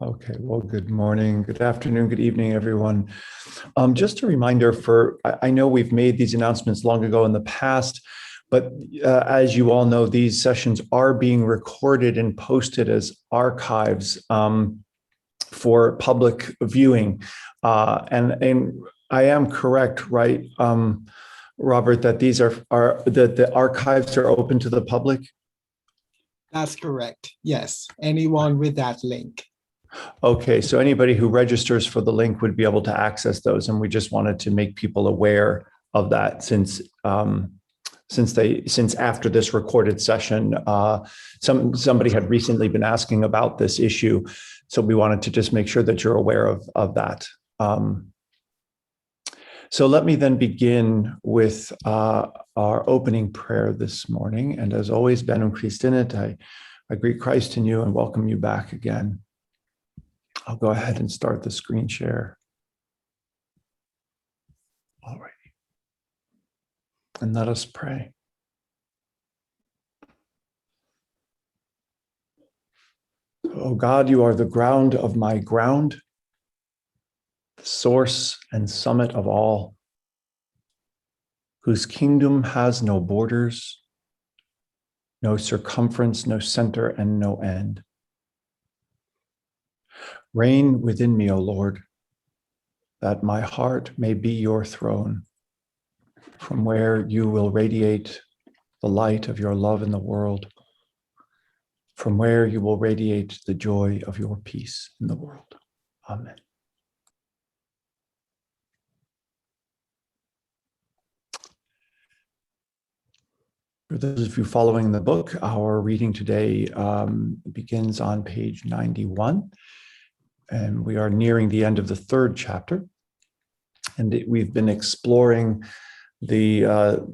Okay, well, good morning, good afternoon, good evening, everyone. Just a reminder I know we've made these announcements long ago in the past, but as you all know, these sessions are being recorded and posted as archives for public viewing. And I am correct, right, Robert, that these are that the archives are open to the public? That's correct. Yes, anyone with that link. Okay, so anybody who registers for the link would be able to access those, and we just wanted to make people aware of that since after this recorded session, somebody had recently been asking about this issue, so we wanted to just make sure that you're aware of that. So let me then begin with our opening prayer this morning, and as always, Benum Christinit, I greet Christ in you and welcome you back again. I'll go ahead and start the screen share. All right. And let us pray. Oh God, you are the ground of my ground, the source and summit of all, whose kingdom has no borders, no circumference, no center, and no end. Reign within me, O Lord, that my heart may be your throne, from where you will radiate the light of your love in the world, from where you will radiate the joy of your peace in the world. Amen. For those of you following the book, our reading today begins on page 91. And we are nearing the end of the third chapter. And we've been exploring the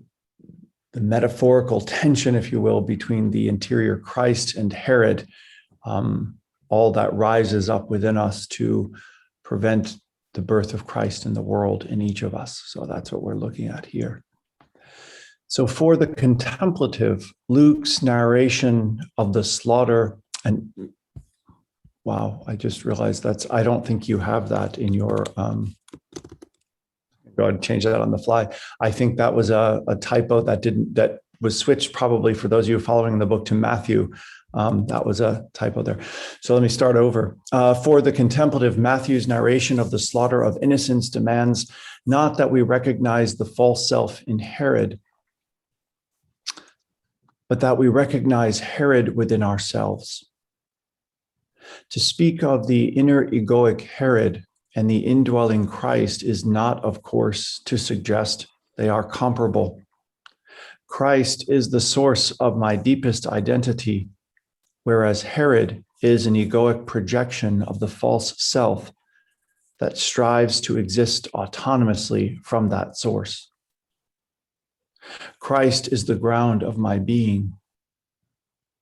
metaphorical tension, if you will, between the interior Christ and Herod, all that rises up within us to prevent the birth of Christ in the world in each of us. So that's what we're looking at here. So for the contemplative, Luke's narration of the slaughter, and wow, I just realized I don't think you have that in your, go ahead and change that on the fly. I think that was a typo that was switched probably for those of you following the book to Matthew. That was a typo there. So let me start over. For the contemplative, Matthew's narration of the slaughter of innocents demands not that we recognize the false self in Herod, but that we recognize Herod within ourselves. To speak of the inner egoic Herod and the indwelling Christ is not, of course, to suggest they are comparable. Christ is the source of my deepest identity, whereas Herod is an egoic projection of the false self that strives to exist autonomously from that source. Christ is the ground of my being.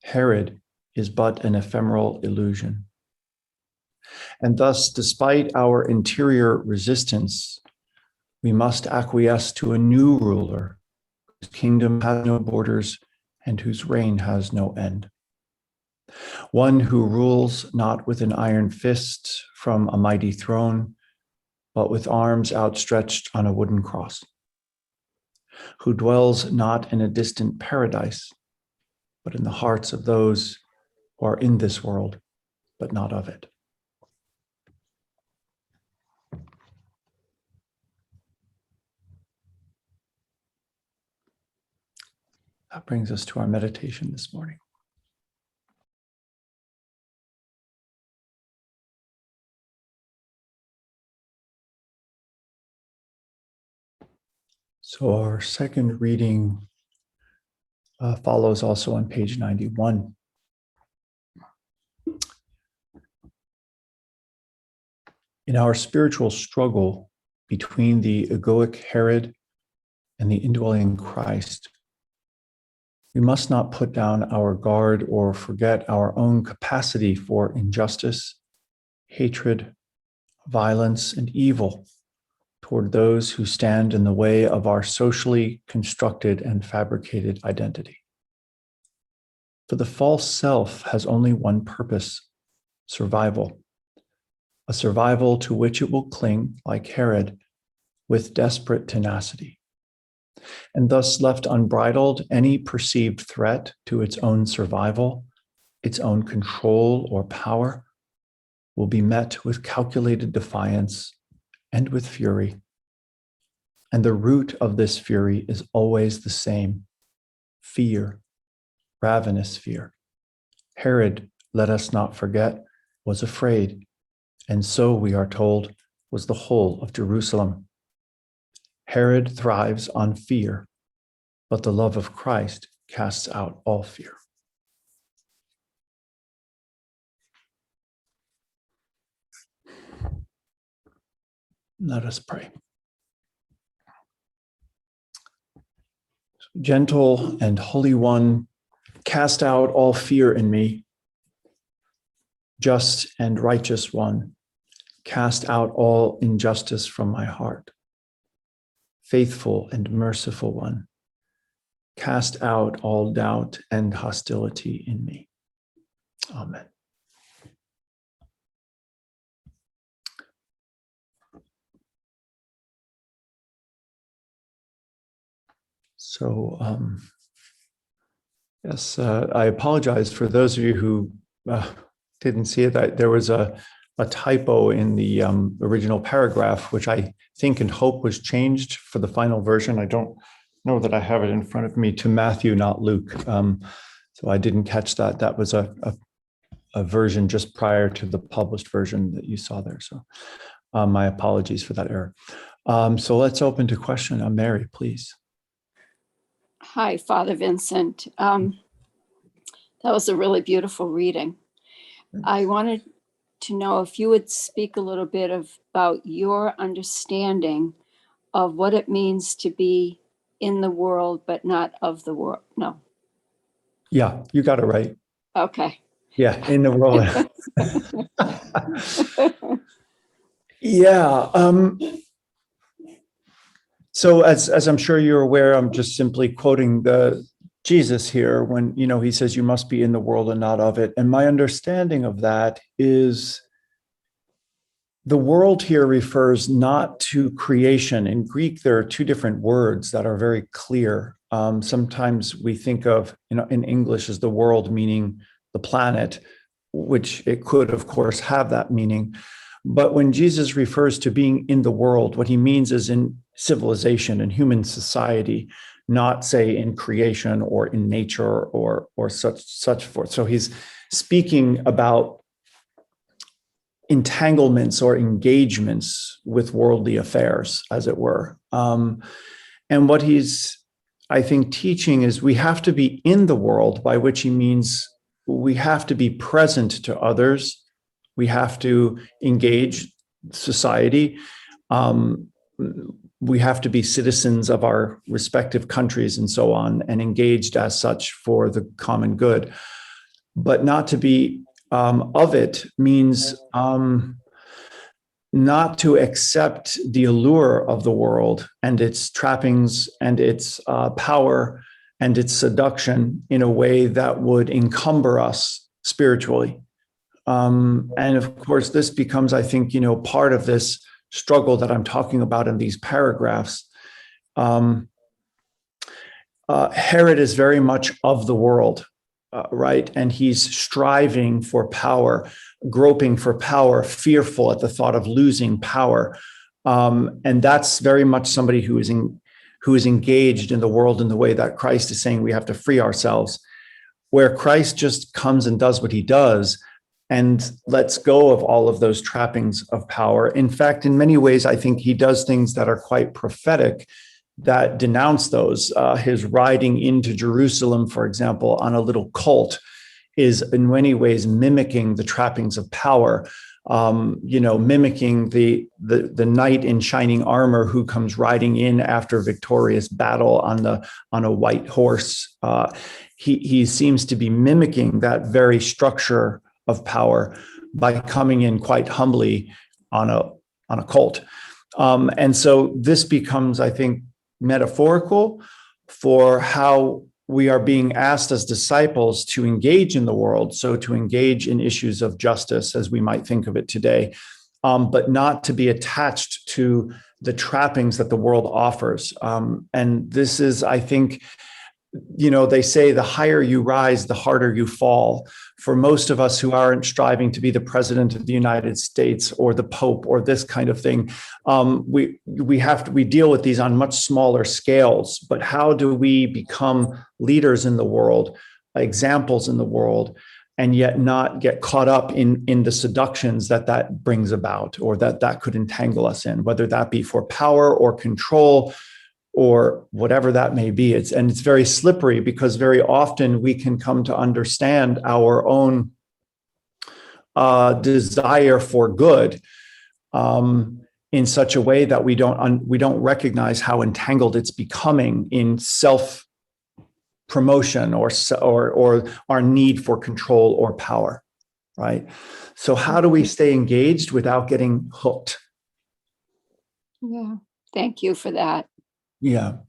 Herod is but an ephemeral illusion. And thus, despite our interior resistance, we must acquiesce to a new ruler whose kingdom has no borders and whose reign has no end. One who rules not with an iron fist from a mighty throne, but with arms outstretched on a wooden cross. Who dwells not in a distant paradise, but in the hearts of those who are in this world, but not of it. That brings us to our meditation this morning. So our second reading follows also on page 91. In our spiritual struggle between the egoic Herod and the indwelling Christ, we must not put down our guard or forget our own capacity for injustice, hatred, violence, and evil toward those who stand in the way of our socially constructed and fabricated identity. For the false self has only one purpose: survival, a survival to which it will cling, like Herod, with desperate tenacity. And thus, left unbridled, any perceived threat to its own survival, its own control or power, will be met with calculated defiance and with fury. And the root of this fury is always the same: fear, ravenous fear. Herod, let us not forget, was afraid, and so, we are told, was the whole of Jerusalem. Herod thrives on fear, but the love of Christ casts out all fear. Let us pray. Gentle and Holy One, cast out all fear in me. Just and righteous One, cast out all injustice from my heart. Faithful and merciful One, cast out all doubt and hostility in me. Amen. So, yes, I apologize for those of you who didn't see it. There was a typo in the original paragraph, which I think and hope was changed for the final version. I don't know that I have it in front of me, to Matthew, not Luke. So I didn't catch that. That was a version just prior to the published version that you saw there. So my apologies for that error. So let's open to question. Mary, please. Hi, Father Vincent. That was a really beautiful reading. I wanted to know if you would speak a little bit about your understanding of what it means to be in the world, but not of the world. No. Yeah, you got it right. Okay. Yeah, in the world. Yeah. So as I'm sure you're aware, I'm just simply quoting the Jesus here when, he says you must be in the world and not of it. And my understanding of that is the world here refers not to creation. In Greek, there are two different words that are very clear. Sometimes we think of, in English as the world meaning the planet, which it could, of course, have that meaning. But when Jesus refers to being in the world, what he means is in civilization and human society, not, say, in creation or in nature or such forth. So he's speaking about entanglements or engagements with worldly affairs, as it were. And what he's, I think, teaching is we have to be in the world, by which he means we have to be present to others. We have to engage society. We have to be citizens of our respective countries and so on, and engaged as such for the common good. But not to be of it means not to accept the allure of the world and its trappings and its power and its seduction in a way that would encumber us spiritually. And of course, this becomes, I think, part of this struggle that I'm talking about in these paragraphs. Herod is very much of the world, right? And he's striving for power, groping for power, fearful at the thought of losing power. And that's very much somebody who is engaged in the world in the way that Christ is saying we have to free ourselves, where Christ just comes and does what he does and lets go of all of those trappings of power. In fact, in many ways, I think he does things that are quite prophetic that denounce those. His riding into Jerusalem, for example, on a little colt is in many ways mimicking the trappings of power. mimicking the knight in shining armor who comes riding in after victorious battle on a white horse. He seems to be mimicking that very structure of power by coming in quite humbly on a colt. And so this becomes, I think, metaphorical for how we are being asked as disciples to engage in the world, so to engage in issues of justice as we might think of it today, but not to be attached to the trappings that the world offers. And this is, I think, they say the higher you rise, the harder you fall. For most of us who aren't striving to be the president of the United States or the Pope or this kind of thing, we deal with these on much smaller scales. But how do we become leaders in the world, examples in the world, and yet not get caught up in the seductions that brings about, or that could entangle us in, whether that be for power or control, or whatever that may be. It's very slippery, because very often we can come to understand our own desire for good in such a way that we don't recognize how entangled it's becoming in self promotion or our need for control or power, right? So how do we stay engaged without getting hooked? Yeah, thank you for that. Yeah,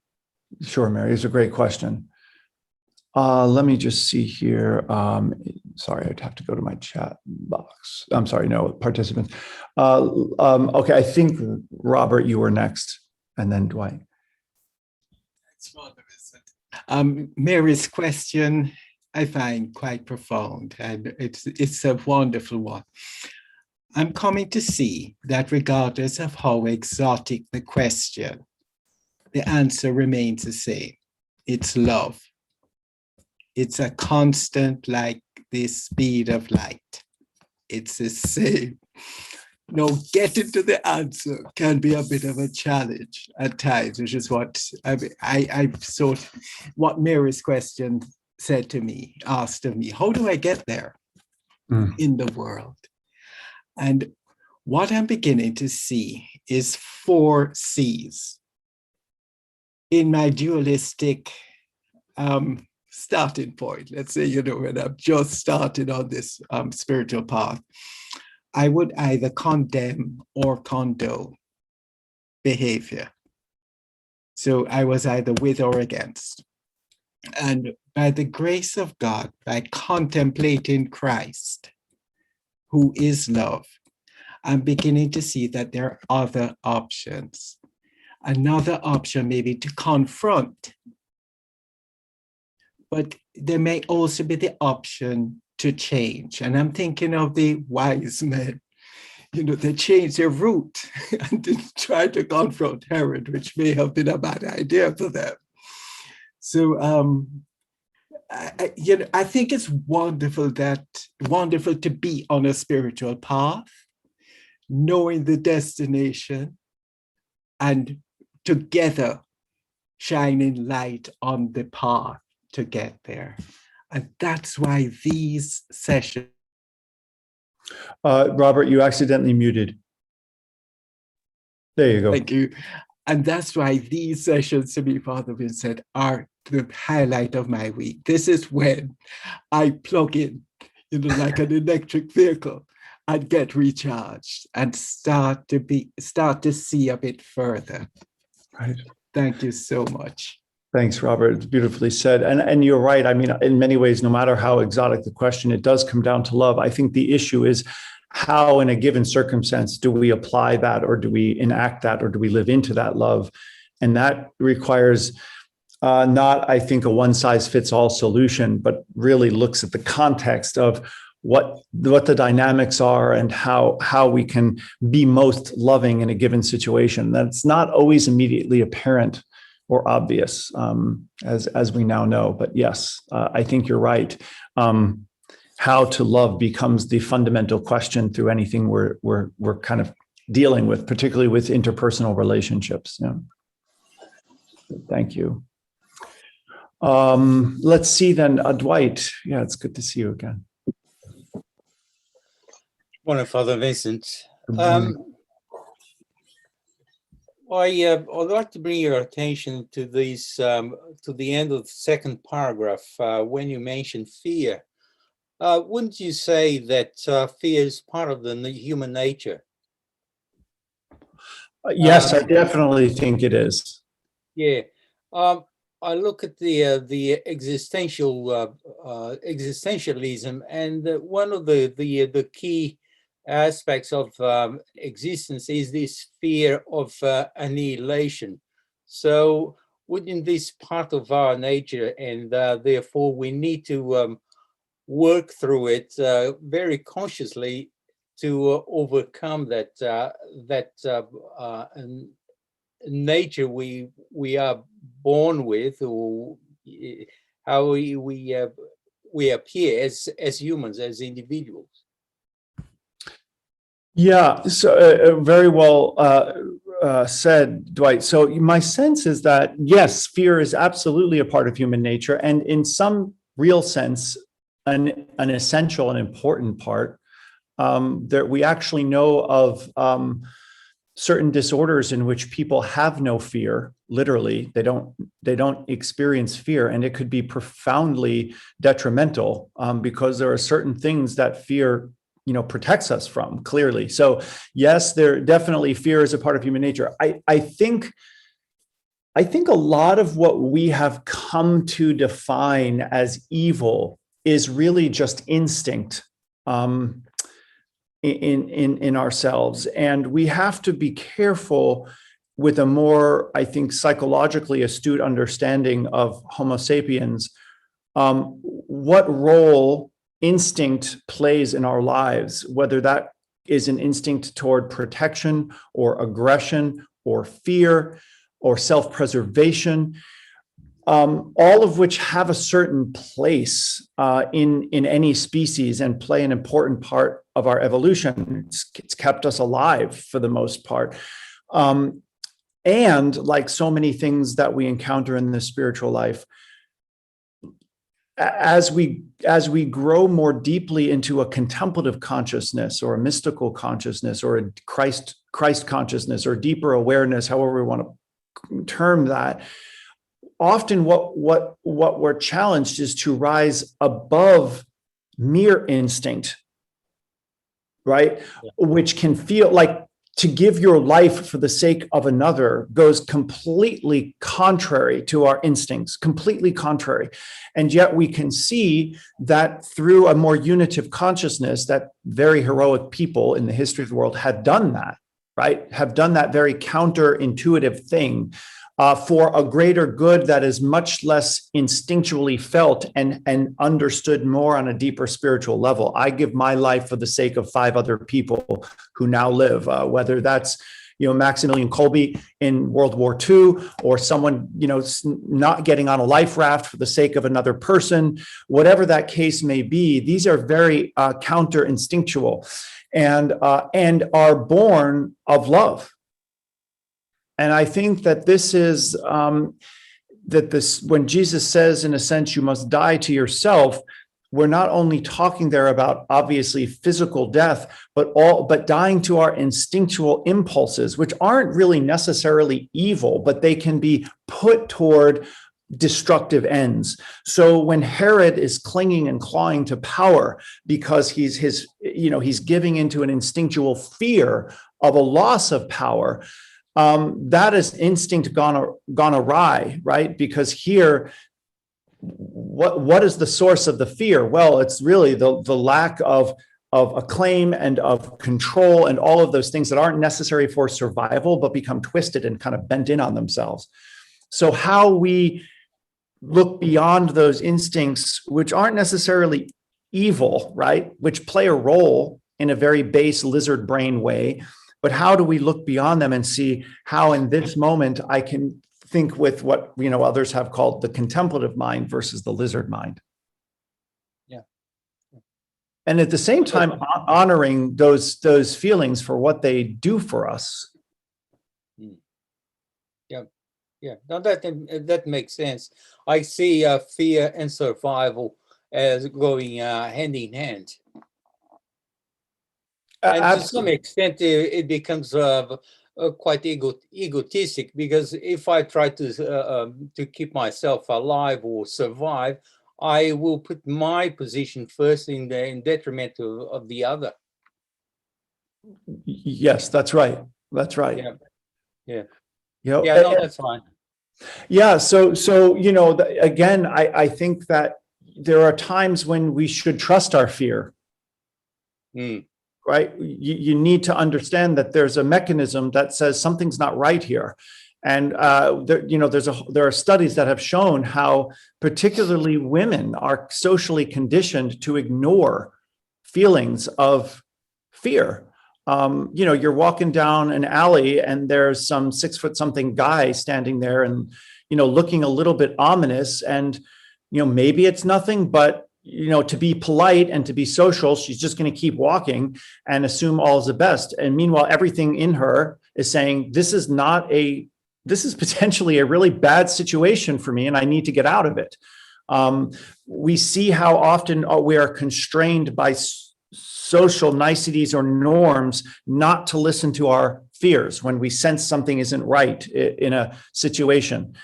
sure, Mary. It's a great question. Let me just see here. Sorry, I'd have to go to my chat box. I'm sorry, no, participants. Okay, I think, Robert, you were next, and then Dwight. Thanks, Father Vincent. Mary's question I find quite profound, and it's a wonderful one. I'm coming to see that regardless of how exotic the question, the answer remains the same. It's love. It's a constant, like the speed of light. It's the same. Getting to the answer can be a bit of a challenge at times, which is what I thought what Mary's question asked of me. How do I get there in the world? And what I'm beginning to see is 4 C's. In my dualistic starting point, let's say, when I'm just started on this spiritual path, I would either condemn or condone behavior. So I was either with or against. And by the grace of God, by contemplating Christ, who is love, I'm beginning to see that there are other options. Another option may be to confront, but there may also be the option to change. And I'm thinking of the wise men. They changed their route and didn't try to confront Herod, which may have been a bad idea for them. So, I think it's wonderful to be on a spiritual path, knowing the destination, and together shining light on the path to get there. And that's why these sessions. Robert, you accidentally muted. There you go. Thank you. And that's why these sessions, to me, Father Vincent, are the highlight of my week. This is when I plug in, like an electric vehicle, and get recharged and start to see a bit further. Right. Thank you so much. Thanks, Robert. It's beautifully said. And you're right. I mean, in many ways, no matter how exotic the question, it does come down to love. I think the issue is how, in a given circumstance, do we apply that, or do we enact that, or do we live into that love? And that requires not, I think, a one-size-fits-all solution, but really looks at the context of what the dynamics are and how we can be most loving in a given situation. That's not always immediately apparent or obvious, as we now know. But yes, I think you're right. How to love becomes the fundamental question through anything we're kind of dealing with, particularly with interpersonal relationships. Yeah. Thank you. Let's see then, Dwight. Yeah, it's good to see you again. Morning, Father Vincent. Good morning. I'd like to bring your attention to these, to the end of the second paragraph, when you mention fear. Wouldn't you say that fear is part of the human nature? Yes, I definitely think it is. Yeah. I look at the existentialism, and one of the key aspects of existence is this fear of annihilation. So wouldn't this part of our nature, and therefore we need to work through it very consciously to overcome that nature we are born with, or how we appear as humans, as individuals. Yeah, so very well said, Dwight. So my sense is that, yes, fear is absolutely a part of human nature, and in some real sense, an essential and important part. That we actually know of certain disorders in which people have no fear. Literally, they don't experience fear, and it could be profoundly detrimental because there are certain things that fear protects us from, clearly. So yes, there definitely fear is a part of human nature. I think a lot of what we have come to define as evil is really just instinct in ourselves, and we have to be careful with a more, I think, psychologically astute understanding of Homo sapiens, what role instinct plays in our lives, whether that is an instinct toward protection or aggression or fear or self-preservation, all of which have a certain place in any species and play an important part of our evolution. It's kept us alive for the most part. And like so many things that we encounter in the spiritual life, as we grow more deeply into a contemplative consciousness or a mystical consciousness or a Christ consciousness or deeper awareness, however we want to term that, often what we're challenged is to rise above mere instinct, right? Yeah. Which can feel like to give your life for the sake of another goes completely contrary to our instincts, completely contrary. And yet we can see that through a more unitive consciousness, that very heroic people in the history of the world have done that, right? Have done that very counterintuitive thing for a greater good that is much less instinctually felt and understood more on a deeper spiritual level. I give my life for the sake of 5 other people who now live, whether that's Maximilian Kolbe in World War II, or someone not getting on a life raft for the sake of another person, whatever that case may be. These are very counter-instinctual and are born of love. And I think that this is when Jesus says, in a sense, you must die to yourself, we're not only talking there about obviously physical death, but dying to our instinctual impulses, which aren't really necessarily evil, but they can be put toward destructive ends. So when Herod is clinging and clawing to power because he's giving into an instinctual fear of a loss of power, that is instinct gone awry, right? Because here, what is the source of the fear? Well, it's really the lack of acclaim and of control and all of those things that aren't necessary for survival, but become twisted and kind of bent in on themselves. So how we look beyond those instincts, which aren't necessarily evil, right? Which play a role in a very base lizard brain way. But how do we look beyond them and see how in this moment I can think with what others have called the contemplative mind versus the lizard mind? Yeah. And at the same time, honoring those feelings for what they do for us. Yeah. Now that makes sense. I see fear and survival as going hand in hand. And to some Absolutely. extent, it becomes quite egotistic, because if I try to keep myself alive or survive, I will put my position first in detriment of the other. Yes, that's right. That's right. Yeah, yeah, You know, yeah. No, that's fine. yeah. So again, I think that there are times when we should trust our fear. Mm. Right? You need to understand that there's a mechanism that says something's not right here. And there are studies that have shown how particularly women are socially conditioned to ignore feelings of fear. You're walking down an alley and there's some 6 foot something guy standing there and, looking a little bit ominous, and, maybe it's nothing, but to be polite and to be social, she's just going to keep walking and assume all is the best. And meanwhile, everything in her is saying, this is potentially a really bad situation for me, and I need to get out of it. We see how often we are constrained by social niceties or norms not to listen to our fears when we sense something isn't right in a situation.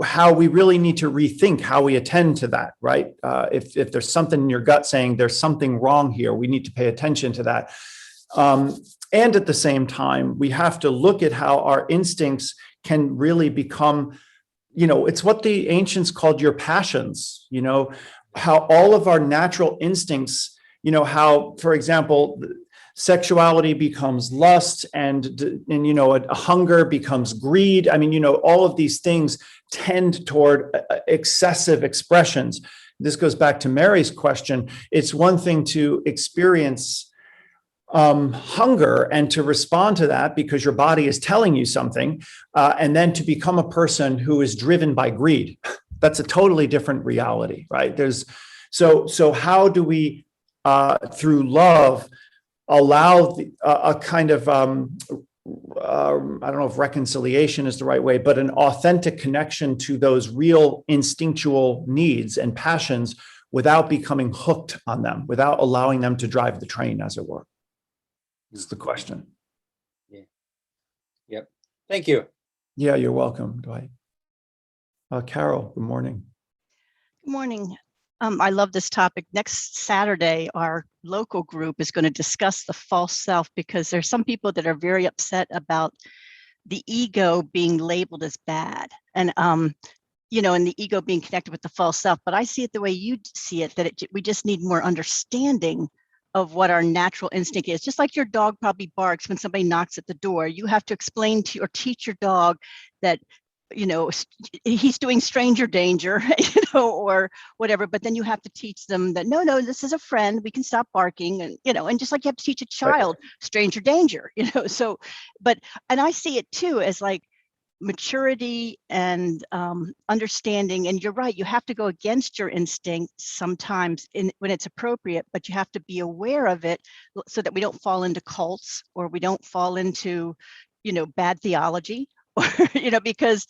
How we really need to rethink how we attend to that, right? If there's something in your gut saying there's something wrong here, we need to pay attention to that. And at the same time, we have to look at how our instincts can really become, it's what the ancients called your passions, how all of our natural instincts, how, for example, sexuality becomes lust, and a hunger becomes greed. I mean, all of these things tend toward excessive expressions. This goes back to Mary's question. It's one thing to experience hunger and to respond to that because your body is telling you something, and then to become a person who is driven by greed. That's a totally different reality, right? So how do we, through love, allow a kind of, I don't know if reconciliation is the right way, but an authentic connection to those real instinctual needs and passions without becoming hooked on them, without allowing them to drive the train, as it were? It's the question. Yeah. Yep. Thank you. Yeah, you're welcome, Dwight. Carol, good morning. Good morning. I love this topic. Next Saturday, our local group is going to discuss the false self, because there's some people that are very upset about the ego being labeled as bad, and and the ego being connected with the false self. But I see it the way you see it, that we just need more understanding of what our natural instinct is. Just like your dog probably barks when somebody knocks at the door, you have to explain to or teach your dog that he's doing stranger danger, or whatever. But then you have to teach them that, no, this is a friend. We can stop barking. And, and just like you have to teach a child, stranger danger, so, and I see it too, as like maturity and understanding. And you're right, you have to go against your instinct sometimes when it's appropriate, but you have to be aware of it so that we don't fall into cults, or we don't fall into, bad theology, or, because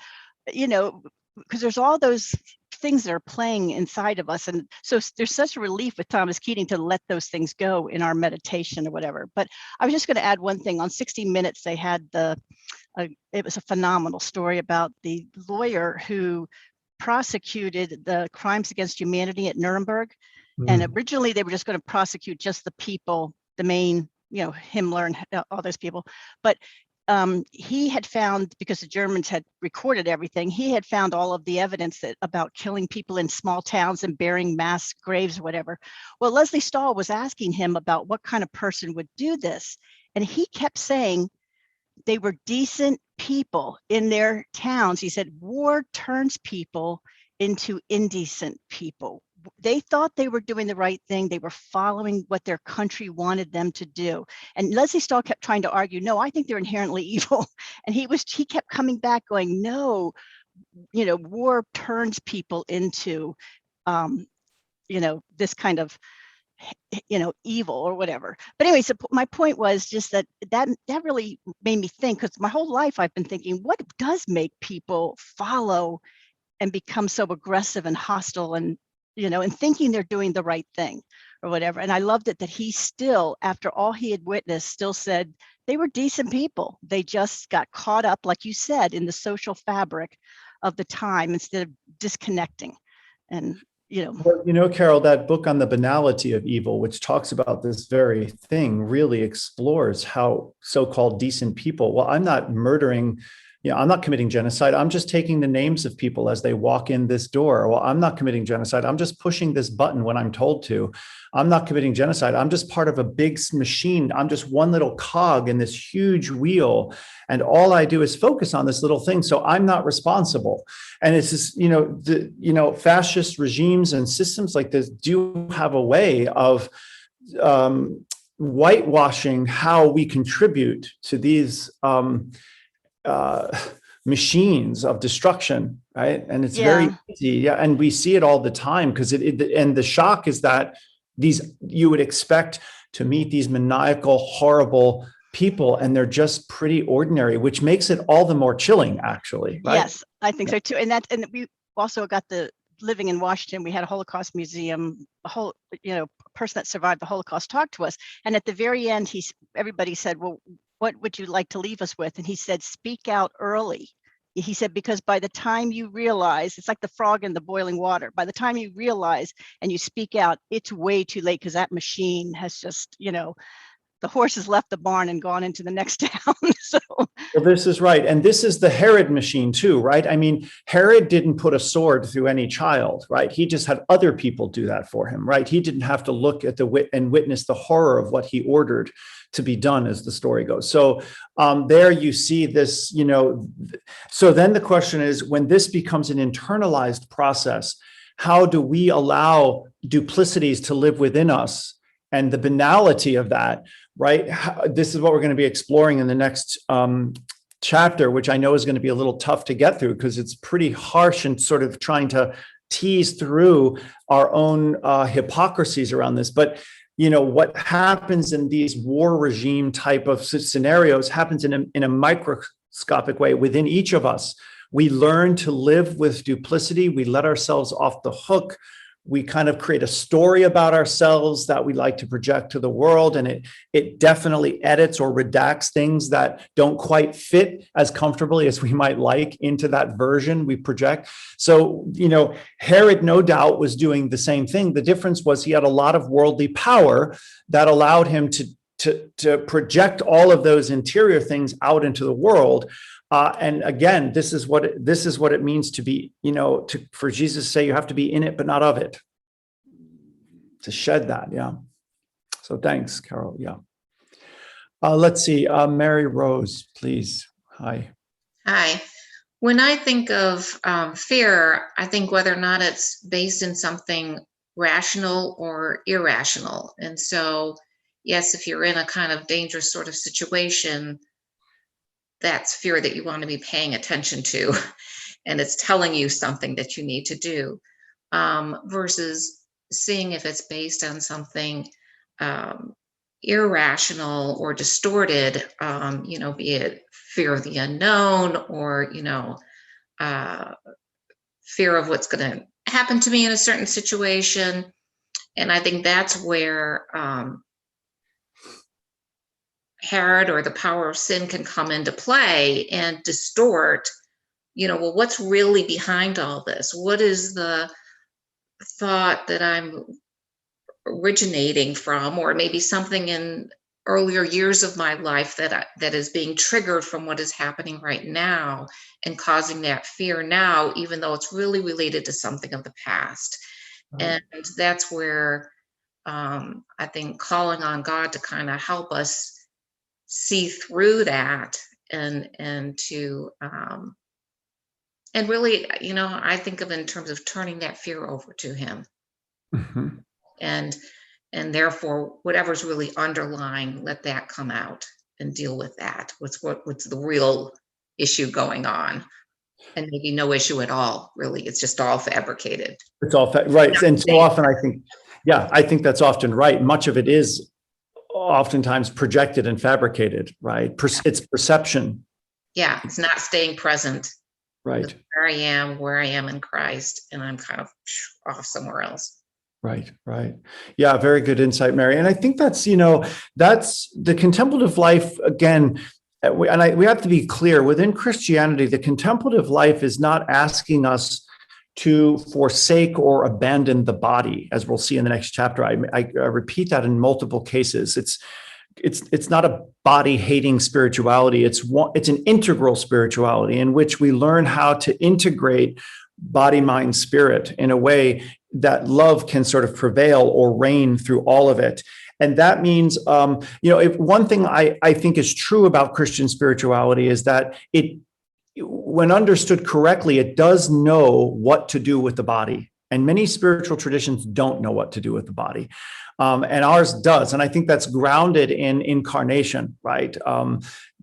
there's all those things that are playing inside of us. And so there's such a relief with Thomas Keating to let those things go in our meditation or whatever. But I was just going to add one thing. On 60 Minutes, they had it was a phenomenal story about the lawyer who prosecuted the crimes against humanity at Nuremberg. And originally they were just going to prosecute just the people, the main, Himmler and all those people. But he had found, because the Germans had recorded everything, he had found all of the evidence about killing people in small towns and burying mass graves or whatever. Well, Leslie Stahl was asking him about what kind of person would do this. And he kept saying they were decent people in their towns. He said, war turns people into indecent people. They thought they were doing the right thing. They were following what their country wanted them to do. And Leslie Stahl kept trying to argue, no, I think they're inherently evil. And he kept coming back going, no, war turns people into, this kind of, evil or whatever. But anyway, so my point was just that really made me think, because my whole life I've been thinking, what does make people follow and become so aggressive and hostile and and thinking they're doing the right thing, or whatever. And I loved it that he still, after all he had witnessed, still said they were decent people. They just got caught up, like you said, in the social fabric of the time instead of disconnecting. And, Well, Carol, that book on the banality of evil, which talks about this very thing, really explores how so-called decent people, well, I'm not murdering, I'm not committing genocide. I'm just taking the names of people as they walk in this door. Well, I'm not committing genocide. I'm just pushing this button when I'm told to. I'm not committing genocide. I'm just part of a big machine. I'm just one little cog in this huge wheel. And all I do is focus on this little thing. So I'm not responsible. And it's just, fascist regimes and systems like this do have a way of whitewashing how we contribute to these machines of destruction, right? And it's very easy. Yeah. And we see it all the time because and the shock is that you would expect to meet these maniacal, horrible people, and they're just pretty ordinary, which makes it all the more chilling, actually. Right? Yes, I think so too. And we also got living in Washington, we had a Holocaust museum, a whole, person that survived the Holocaust talked to us. And at the very end, everybody said, well, what would you like to leave us with? And he said, speak out early. He said, because by the time you realize, it's like the frog in the boiling water. By the time you realize and you speak out, it's way too late because that machine has just, the horse has left the barn and gone into the next town. So, well, this is right. And this is the Herod machine too, right? I mean, Herod didn't put a sword through any child, right? He just had other people do that for him, right? He didn't have to look at and witness the horror of what he ordered to be done, as the story goes. So there you see this, so then the question is, when this becomes an internalized process, how do we allow duplicities to live within us and the banality of that, right? This is what we're going to be exploring in the next chapter, which I know is going to be a little tough to get through because it's pretty harsh and sort of trying to tease through our own hypocrisies around this. But what happens in these war regime type of scenarios happens in a microscopic way within each of us. We learn to live with duplicity. We let ourselves off the hook. We kind of create a story about ourselves that we like to project to the world. And it definitely edits or redacts things that don't quite fit as comfortably as we might like into that version we project. So, Herod no doubt was doing the same thing. The difference was he had a lot of worldly power that allowed him to project all of those interior things out into the world. And again, this is what it means to be, for Jesus to say you have to be in it, but not of it. To shed that, yeah. So thanks, Carol. Yeah. Let's see, Mary Rose, please. Hi. Hi. When I think of fear, I think whether or not it's based in something rational or irrational. And so, yes, if you're in a kind of dangerous sort of situation, that's fear that you want to be paying attention to, and it's telling you something that you need to do, versus seeing if it's based on something irrational or distorted, be it fear of the unknown or, fear of what's going to happen to me in a certain situation. And I think that's where Herod or the power of sin can come into play and distort, what's really behind all this? What is the thought that I'm originating from, or maybe something in earlier years of my life that is being triggered from what is happening right now and causing that fear now, even though it's really related to something of the past. And that's where I think calling on God to kind of help us see through that and to and really, I think of it in terms of turning that fear over to him. Mm-hmm. And therefore whatever's really underlying, let that come out and deal with that. What's the real issue going on? And maybe no issue at all, really. It's just all fabricated. It's all right. And so often I think that's often right. Much of it is oftentimes projected and fabricated, right? It's perception. Yeah, it's not staying present. Right. Where I am in Christ, and I'm kind of off somewhere else. Right, right. Yeah, very good insight, Mary. And I think that's, that's the contemplative life again. We have to be clear within Christianity, the contemplative life is not asking us to forsake or abandon the body, as we'll see in the next chapter. I repeat that in multiple cases. It's not a body hating spirituality. It's an integral spirituality in which we learn how to integrate body, mind, spirit in a way that love can sort of prevail or reign through all of it. And that means, if one thing I think is true about Christian spirituality is that when understood correctly, it does know what to do with the body. And many spiritual traditions don't know what to do with the body. And ours does. And I think that's grounded in incarnation, right?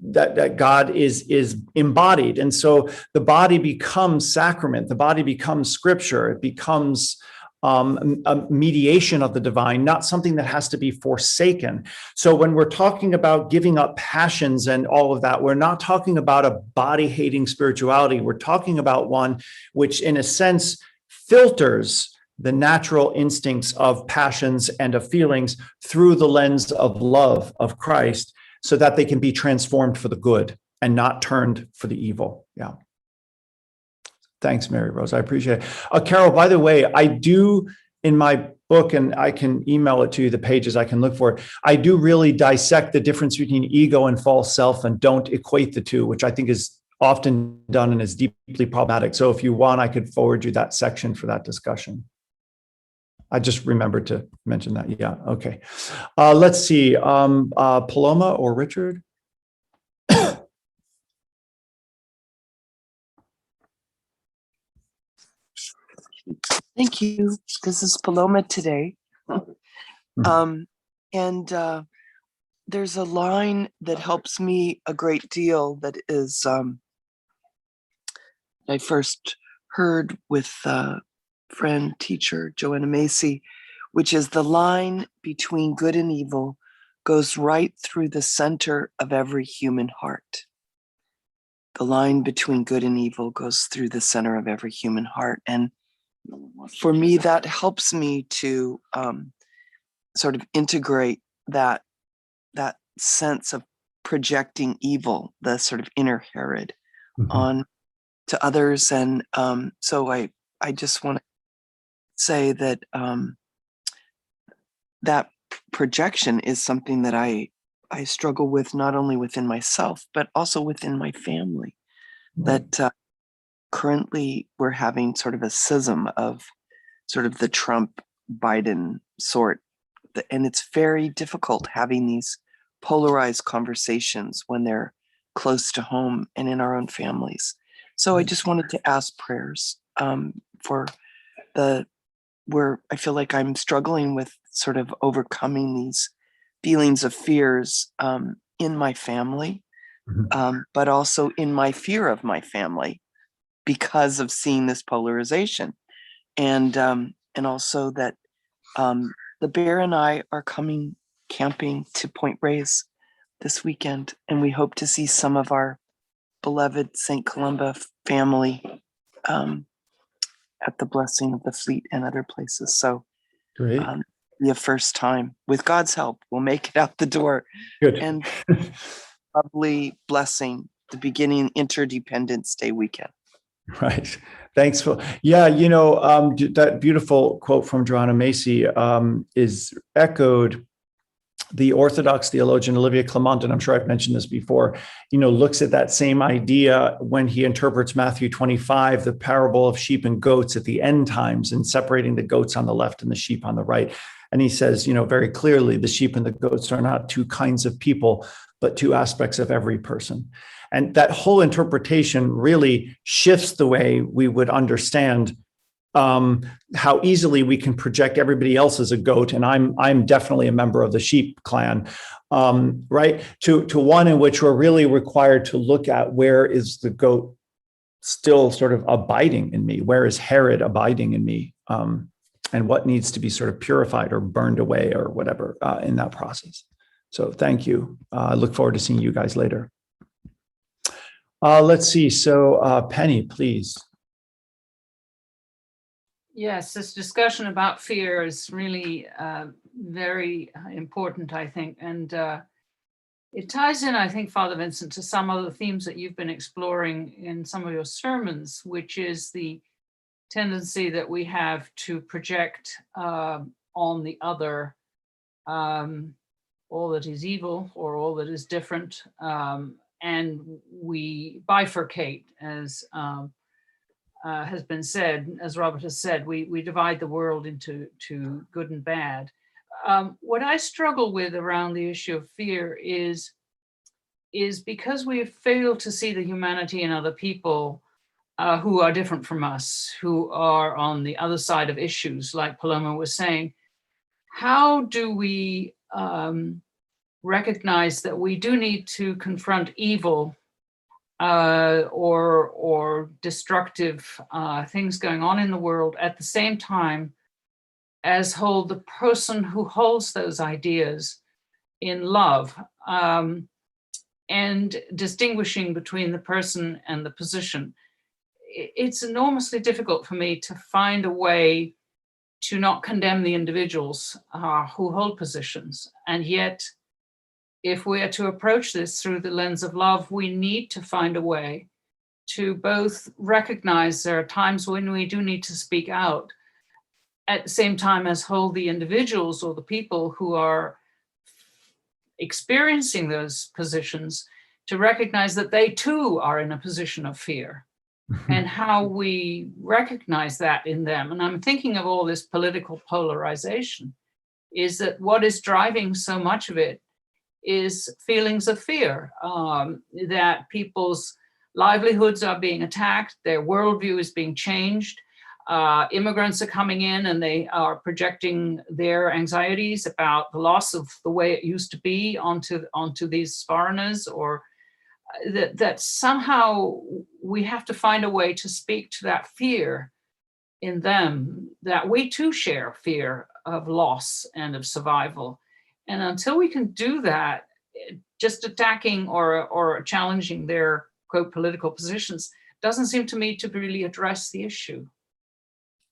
That God is embodied. And so the body becomes sacrament. The body becomes scripture. It becomes a mediation of the divine, not something that has to be forsaken. So when we're talking about giving up passions and all of that, we're not talking about a body-hating spirituality. We're talking about one which, in a sense, filters the natural instincts of passions and of feelings through the lens of love of Christ so that they can be transformed for the good and not turned for the evil. Yeah. Thanks, Mary Rose. I appreciate it. Carol, by the way, I do in my book, and I can email it to you, the pages I can look for it. I do really dissect the difference between ego and false self and don't equate the two, which I think is often done and is deeply problematic. So if you want, I could forward you that section for that discussion. I just remembered to mention that. Yeah. Okay. Let's see. Paloma or Richard? Thank you. This is Paloma today. And there's a line that helps me a great deal that is, I first heard with friend, teacher, Joanna Macy, which is the line between good and evil goes right through the center of every human heart. The line between good and evil goes through the center of every human heart. And for me, that helps me to sort of integrate that sense of projecting evil, the sort of inner Herod, on to others. And so I just want to say that that projection is something that I struggle with, not only within myself, but also within my family. That currently we're having sort of a schism of sort of the Trump Biden sort. And it's very difficult having these polarized conversations when they're close to home and in our own families. So I just wanted to ask prayers for where I feel like I'm struggling with sort of overcoming these feelings of fears in my family, but also in my fear of my family because of seeing this polarization. And also that the bear and I are coming camping to Point Reyes this weekend, and we hope to see some of our beloved St. Columba family at the Blessing of the Fleet and other places. So Great. Be a first time. With God's help, we'll make it out the door. Good. And lovely blessing, the beginning Interdependence Day weekend. Right. Thanks, Phil. Yeah, that beautiful quote from Joanna Macy is echoed. The Orthodox theologian Olivier Clement, and I'm sure I've mentioned this before, looks at that same idea when he interprets Matthew 25, the parable of sheep and goats at the end times, and separating the goats on the left and the sheep on the right. And he says, very clearly, the sheep and the goats are not two kinds of people, but two aspects of every person. And that whole interpretation really shifts the way we would understand how easily we can project everybody else as a goat, and I'm definitely a member of the sheep clan, right? To one in which we're really required to look at where is the goat still sort of abiding in me, where is Herod abiding in me, and what needs to be sort of purified or burned away or whatever in that process. So thank you. I look forward to seeing you guys later. Let's see. So Penny, please. Yes, this discussion about fear is really very important, I think. And it ties in, I think, Father Vincent, to some of the themes that you've been exploring in some of your sermons, which is the tendency that we have to project on the other all that is evil or all that is different. And we bifurcate, as has been said, as Robert has said, we divide the world into good and bad. What I struggle with around the issue of fear is because we have failed to see the humanity in other people who are different from us, who are on the other side of issues, like Paloma was saying. How do we recognize that we do need to confront evil or destructive things going on in the world at the same time as hold the person who holds those ideas in love, and distinguishing between the person and the position? It's enormously difficult for me to find a way to not condemn the individuals who hold positions. And yet, if we are to approach this through the lens of love, we need to find a way to both recognize there are times when we do need to speak out, at the same time as hold the individuals or the people who are experiencing those positions to recognize that they too are in a position of fear. And how we recognize that in them. And I'm thinking of all this political polarization, is that what is driving so much of it is feelings of fear, that people's livelihoods are being attacked, their worldview is being changed, immigrants are coming in and they are projecting their anxieties about the loss of the way it used to be onto these foreigners, or that somehow we have to find a way to speak to that fear in them, that we too share fear of loss and of survival. And until we can do that, just attacking or challenging their, quote, political positions doesn't seem to me to really address the issue.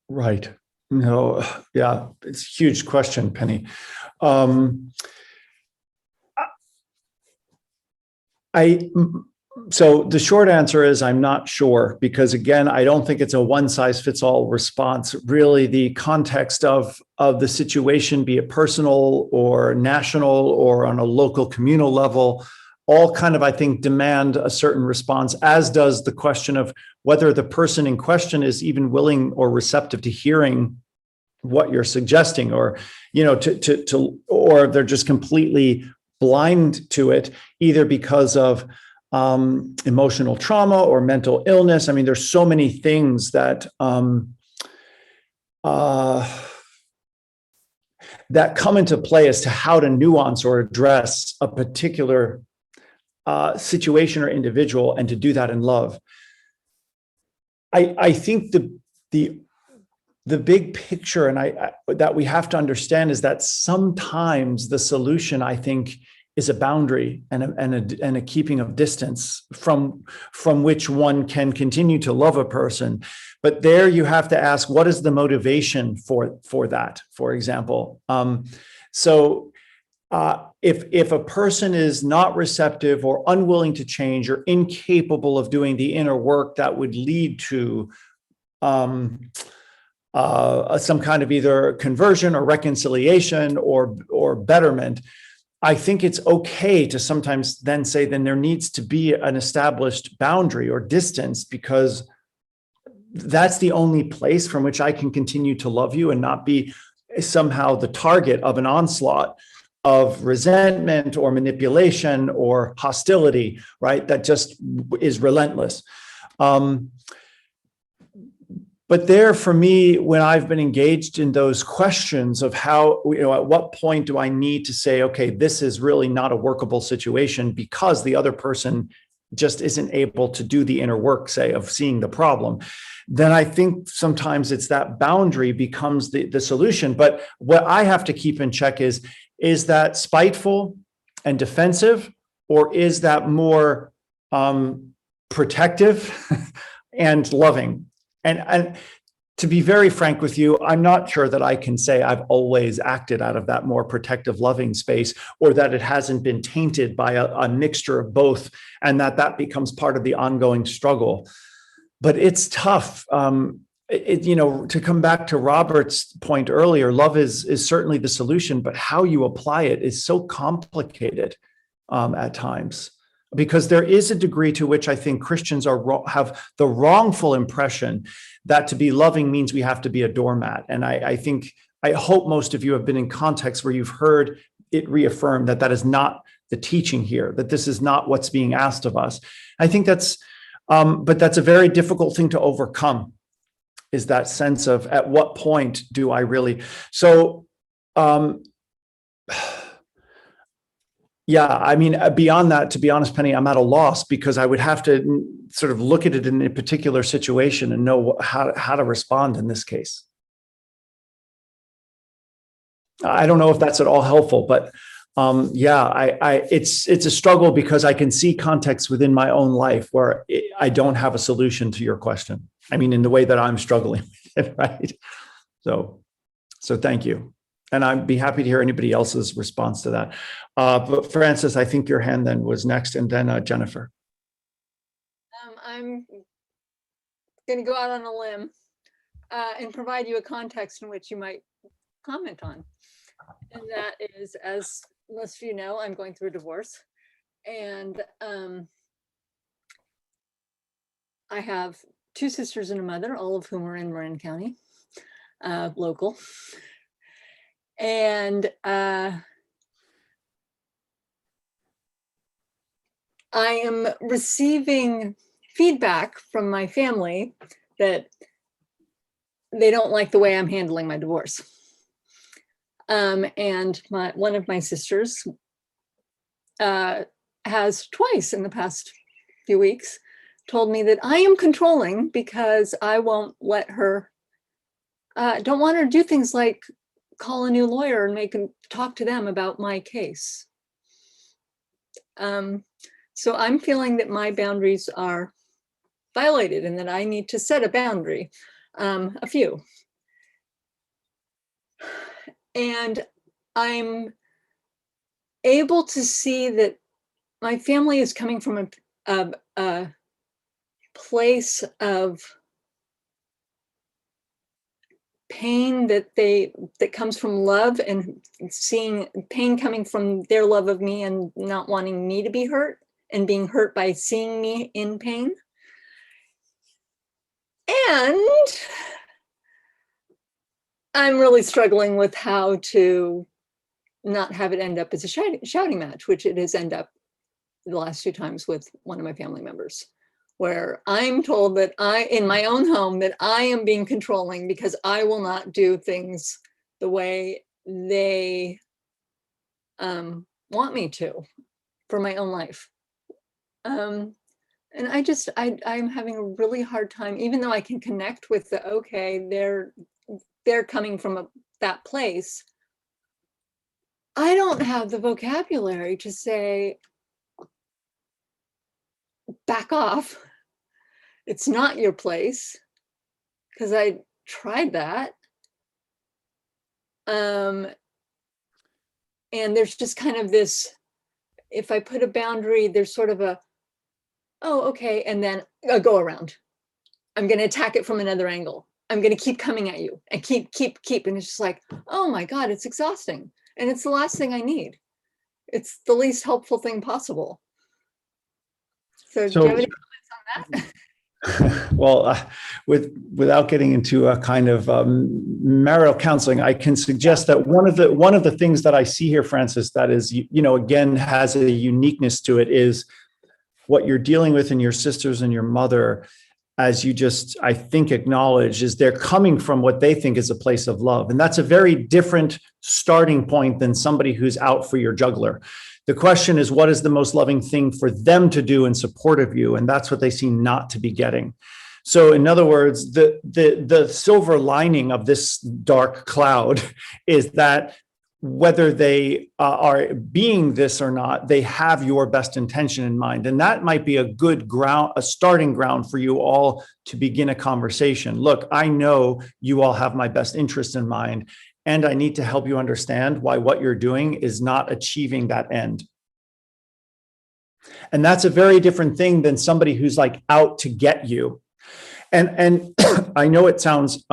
Right. No, yeah, it's a huge question, Penny. So the short answer is I'm not sure, because again, I don't think it's a one size fits all response. Really, the context of the situation, be it personal or national or on a local communal level, all kind of, I think, demand a certain response, as does the question of whether the person in question is even willing or receptive to hearing what you're suggesting, or, you know, or they're just completely blind to it, either because of emotional trauma or mental illness. I mean, there's so many things that that come into play as to how to nuance or address a particular situation or individual, and to do that in love. I think the big picture, and that we have to understand, is that sometimes the solution, I think, is a boundary and a keeping of distance from which one can continue to love a person. But there you have to ask, what is the motivation for that, for example? If a person is not receptive or unwilling to change or incapable of doing the inner work that would lead to some kind of either conversion or reconciliation or betterment, I think it's okay to sometimes then say, then there needs to be an established boundary or distance, because that's the only place from which I can continue to love you and not be somehow the target of an onslaught of resentment or manipulation or hostility, right? That just is relentless. But there, for me, when I've been engaged in those questions of how, you know, at what point do I need to say, okay, this is really not a workable situation because the other person just isn't able to do the inner work, say, of seeing the problem, then I think sometimes it's that boundary becomes the solution. But what I have to keep in check is that spiteful and defensive, or is that more protective and loving? And to be very frank with you, I'm not sure that I can say I've always acted out of that more protective, loving space, or that it hasn't been tainted by a mixture of both, and that becomes part of the ongoing struggle. But it's tough. To come back to Robert's point earlier, love is certainly the solution, but how you apply it is so complicated at times, because there is a degree to which I think Christians have the wrongful impression that to be loving means we have to be a doormat. And I hope most of you have been in contexts where you've heard it reaffirmed that is not the teaching here, that this is not what's being asked of us. I think but that's a very difficult thing to overcome, is that sense of at what point do I really, so, yeah, I mean, beyond that, to be honest, Penny, I'm at a loss, because I would have to sort of look at it in a particular situation and know how to respond in this case. I don't know if that's at all helpful, but it's a struggle, because I can see contexts within my own life where I don't have a solution to your question. I mean, in the way that I'm struggling with it, right? So thank you. And I'd be happy to hear anybody else's response to that. But Frances, I think your hand then was next, and then Jennifer. I'm going to go out on a limb and provide you a context in which you might comment on. And that is, as most of you know, I'm going through a divorce. And I have 2 sisters and a mother, all of whom are in Marin County, local. And I am receiving feedback from my family that they don't like the way I'm handling my divorce. And one of my sisters has twice in the past few weeks told me that I am controlling because I won't let her, don't want her to do things like call a new lawyer and make them talk to them about my case. So I'm feeling that my boundaries are violated and that I need to set a boundary, a few. And I'm able to see that my family is coming from a place of pain that comes from love, and seeing pain coming from their love of me and not wanting me to be hurt, and being hurt by seeing me in pain. And I'm really struggling with how to not have it end up as a shouting match, which it has ended up the last 2 times with one of my family members, where I'm told that in my own home, that I am being controlling because I will not do things the way they want me to for my own life. And I'm having a really hard time, even though I can connect with okay, they're coming from that place. I don't have the vocabulary to say, back off. It's not your place, because I tried that. And there's just kind of this, if I put a boundary, there's sort of a, oh, okay, and then a go around. I'm going to attack it from another angle. I'm going to keep coming at you and keep. And it's just like, oh my God, it's exhausting. And it's the last thing I need. It's the least helpful thing possible. So do you have any comments on that? Well, without getting into a kind of marital counseling, I can suggest that one of the things that I see here, Frances, that is, again, has a uniqueness to it, is what you're dealing with in your sisters and your mother, as you just, I think, acknowledge, is they're coming from what they think is a place of love. And that's a very different starting point than somebody who's out for your jugular. The question is, what is the most loving thing for them to do in support of you? And that's what they seem not to be getting. So in other words, the silver lining of this dark cloud is that whether they are being this or not, they have your best intention in mind. And that might be a good ground, a starting ground for you all to begin a conversation. Look, I know you all have my best interest in mind, and I need to help you understand why what you're doing is not achieving that end. And that's a very different thing than somebody who's like out to get you. And I know it sounds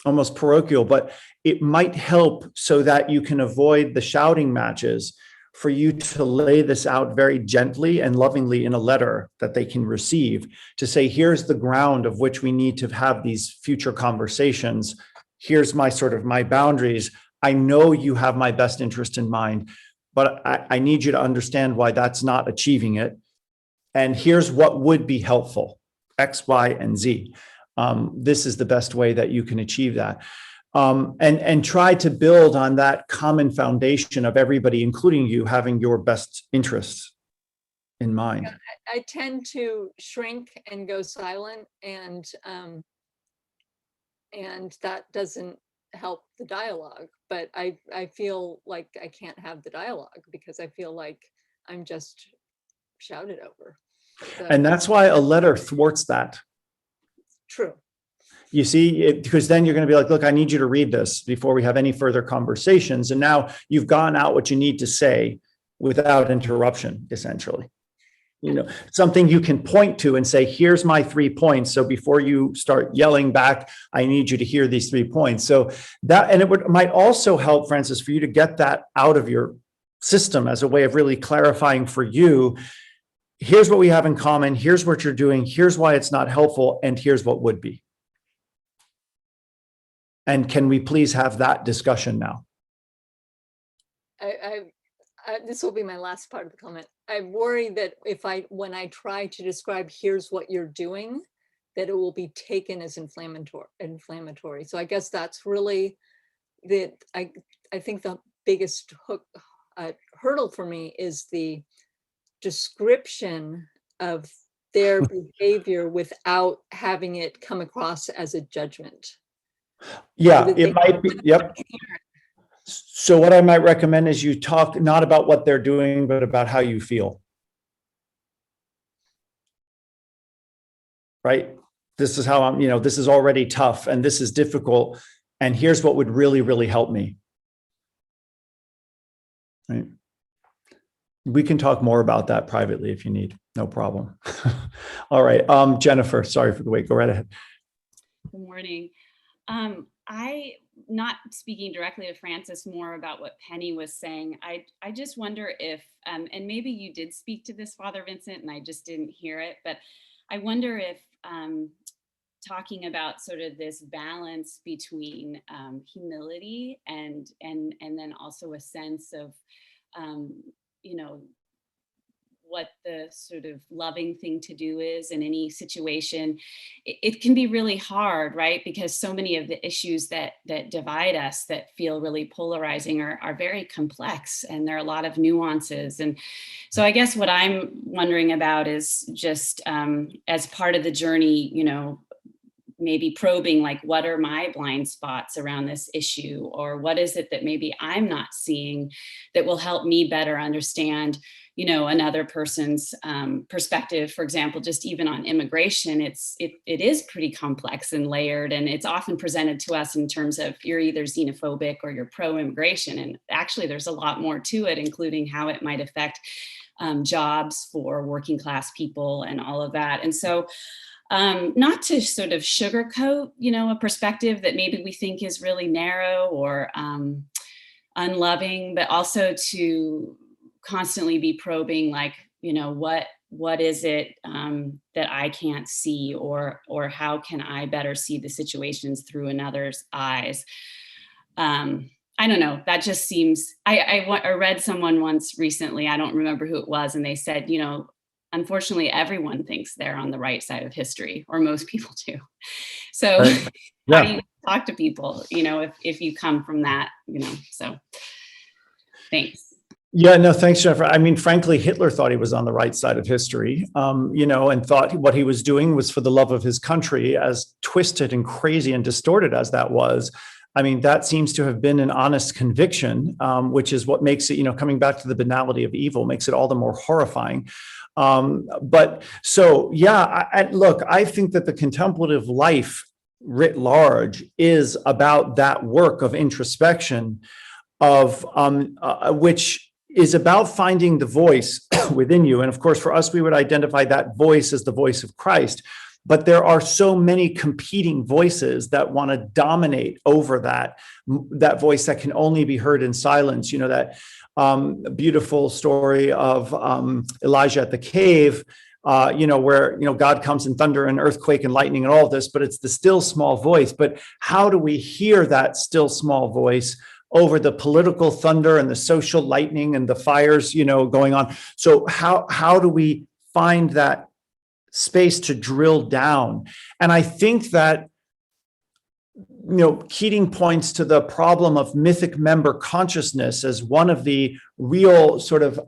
almost parochial, but it might help so that you can avoid the shouting matches, for you to lay this out very gently and lovingly in a letter that they can receive, to say, here's the ground of which we need to have these future conversations. Here's my sort of my boundaries. I know you have my best interest in mind, but I need you to understand why that's not achieving it. And here's what would be helpful, X, Y, and Z. This is the best way that you can achieve that. And try to build on that common foundation of everybody, including you, having your best interests in mind. I tend to shrink and go silent, and that doesn't help the dialogue. But I feel like I can't have the dialogue because I feel like I'm just shouted over. So, And that's why a letter thwarts that. true. You see, because then you're going to be like, look, I need you to read this before we have any further conversations. And now you've gotten out what you need to say without interruption, essentially. You know, something you can point to and say, here's my 3 points. So before you start yelling back, I need you to hear these 3 points. So that, and it might also help, Francis, for you to get that out of your system as a way of really clarifying for you, here's what we have in common, here's what you're doing, here's why it's not helpful, and here's what would be. And can we please have that discussion now? This will be my last part of the comment. I worry that when I try to describe here's what you're doing, that it will be taken as inflammatory. So I guess that's really I think the biggest hurdle for me is the description of their behavior without having it come across as a judgment. Yeah, it might be. Yep. So what I might recommend is you talk not about what they're doing, but about how you feel. Right? This is how I'm, this is already tough and this is difficult. And here's what would really, really help me. Right? We can talk more about that privately if you need, no problem. All right. Jennifer, sorry for the wait. Go right ahead. Good morning. I, not speaking directly to Francis, more about what Penny was saying. I just wonder if, and maybe you did speak to this, Father Vincent, and I just didn't hear it, but I wonder if talking about sort of this balance between humility and then also a sense of, what the sort of loving thing to do is in any situation, it can be really hard, right? Because so many of the issues that divide us, that feel really polarizing, are very complex, and there are a lot of nuances. And so I guess what I'm wondering about is just as part of the journey, maybe probing, like, what are my blind spots around this issue? Or what is it that maybe I'm not seeing that will help me better understand, another person's perspective. For example, just even on immigration, it is pretty complex and layered, and it's often presented to us in terms of you're either xenophobic or you're pro-immigration. And actually there's a lot more to it, including how it might affect jobs for working class people and all of that. And so not to sort of sugarcoat, a perspective that maybe we think is really narrow or unloving, but also to constantly be probing, like, what is it that I can't see, or how can I better see the situations through another's eyes? I don't know. That just seems, I read someone once recently, I don't remember who it was, and they said, unfortunately, everyone thinks they're on the right side of history, or most people do. So how do you talk to people, if you come from that, so thanks. Yeah, no, thanks, Jennifer. I mean, frankly, Hitler thought he was on the right side of history, and thought what he was doing was for the love of his country, as twisted and crazy and distorted as that was. I mean, that seems to have been an honest conviction, which is what makes it, coming back to the banality of evil, makes it all the more horrifying. But so, yeah, look, I think that the contemplative life writ large is about that work of introspection, of which is about finding the voice within you. And of course, for us, we would identify that voice as the voice of Christ. But there are so many competing voices that want to dominate over that voice that can only be heard in silence. That beautiful story of Elijah at the cave, where, God comes in thunder and earthquake and lightning and all of this, but it's the still small voice. But how do we hear that still small voice over the political thunder and the social lightning and the fires, going on? So how do we find that space to drill down? And I think that, Keating points to the problem of mythic member consciousness as one of the real sort of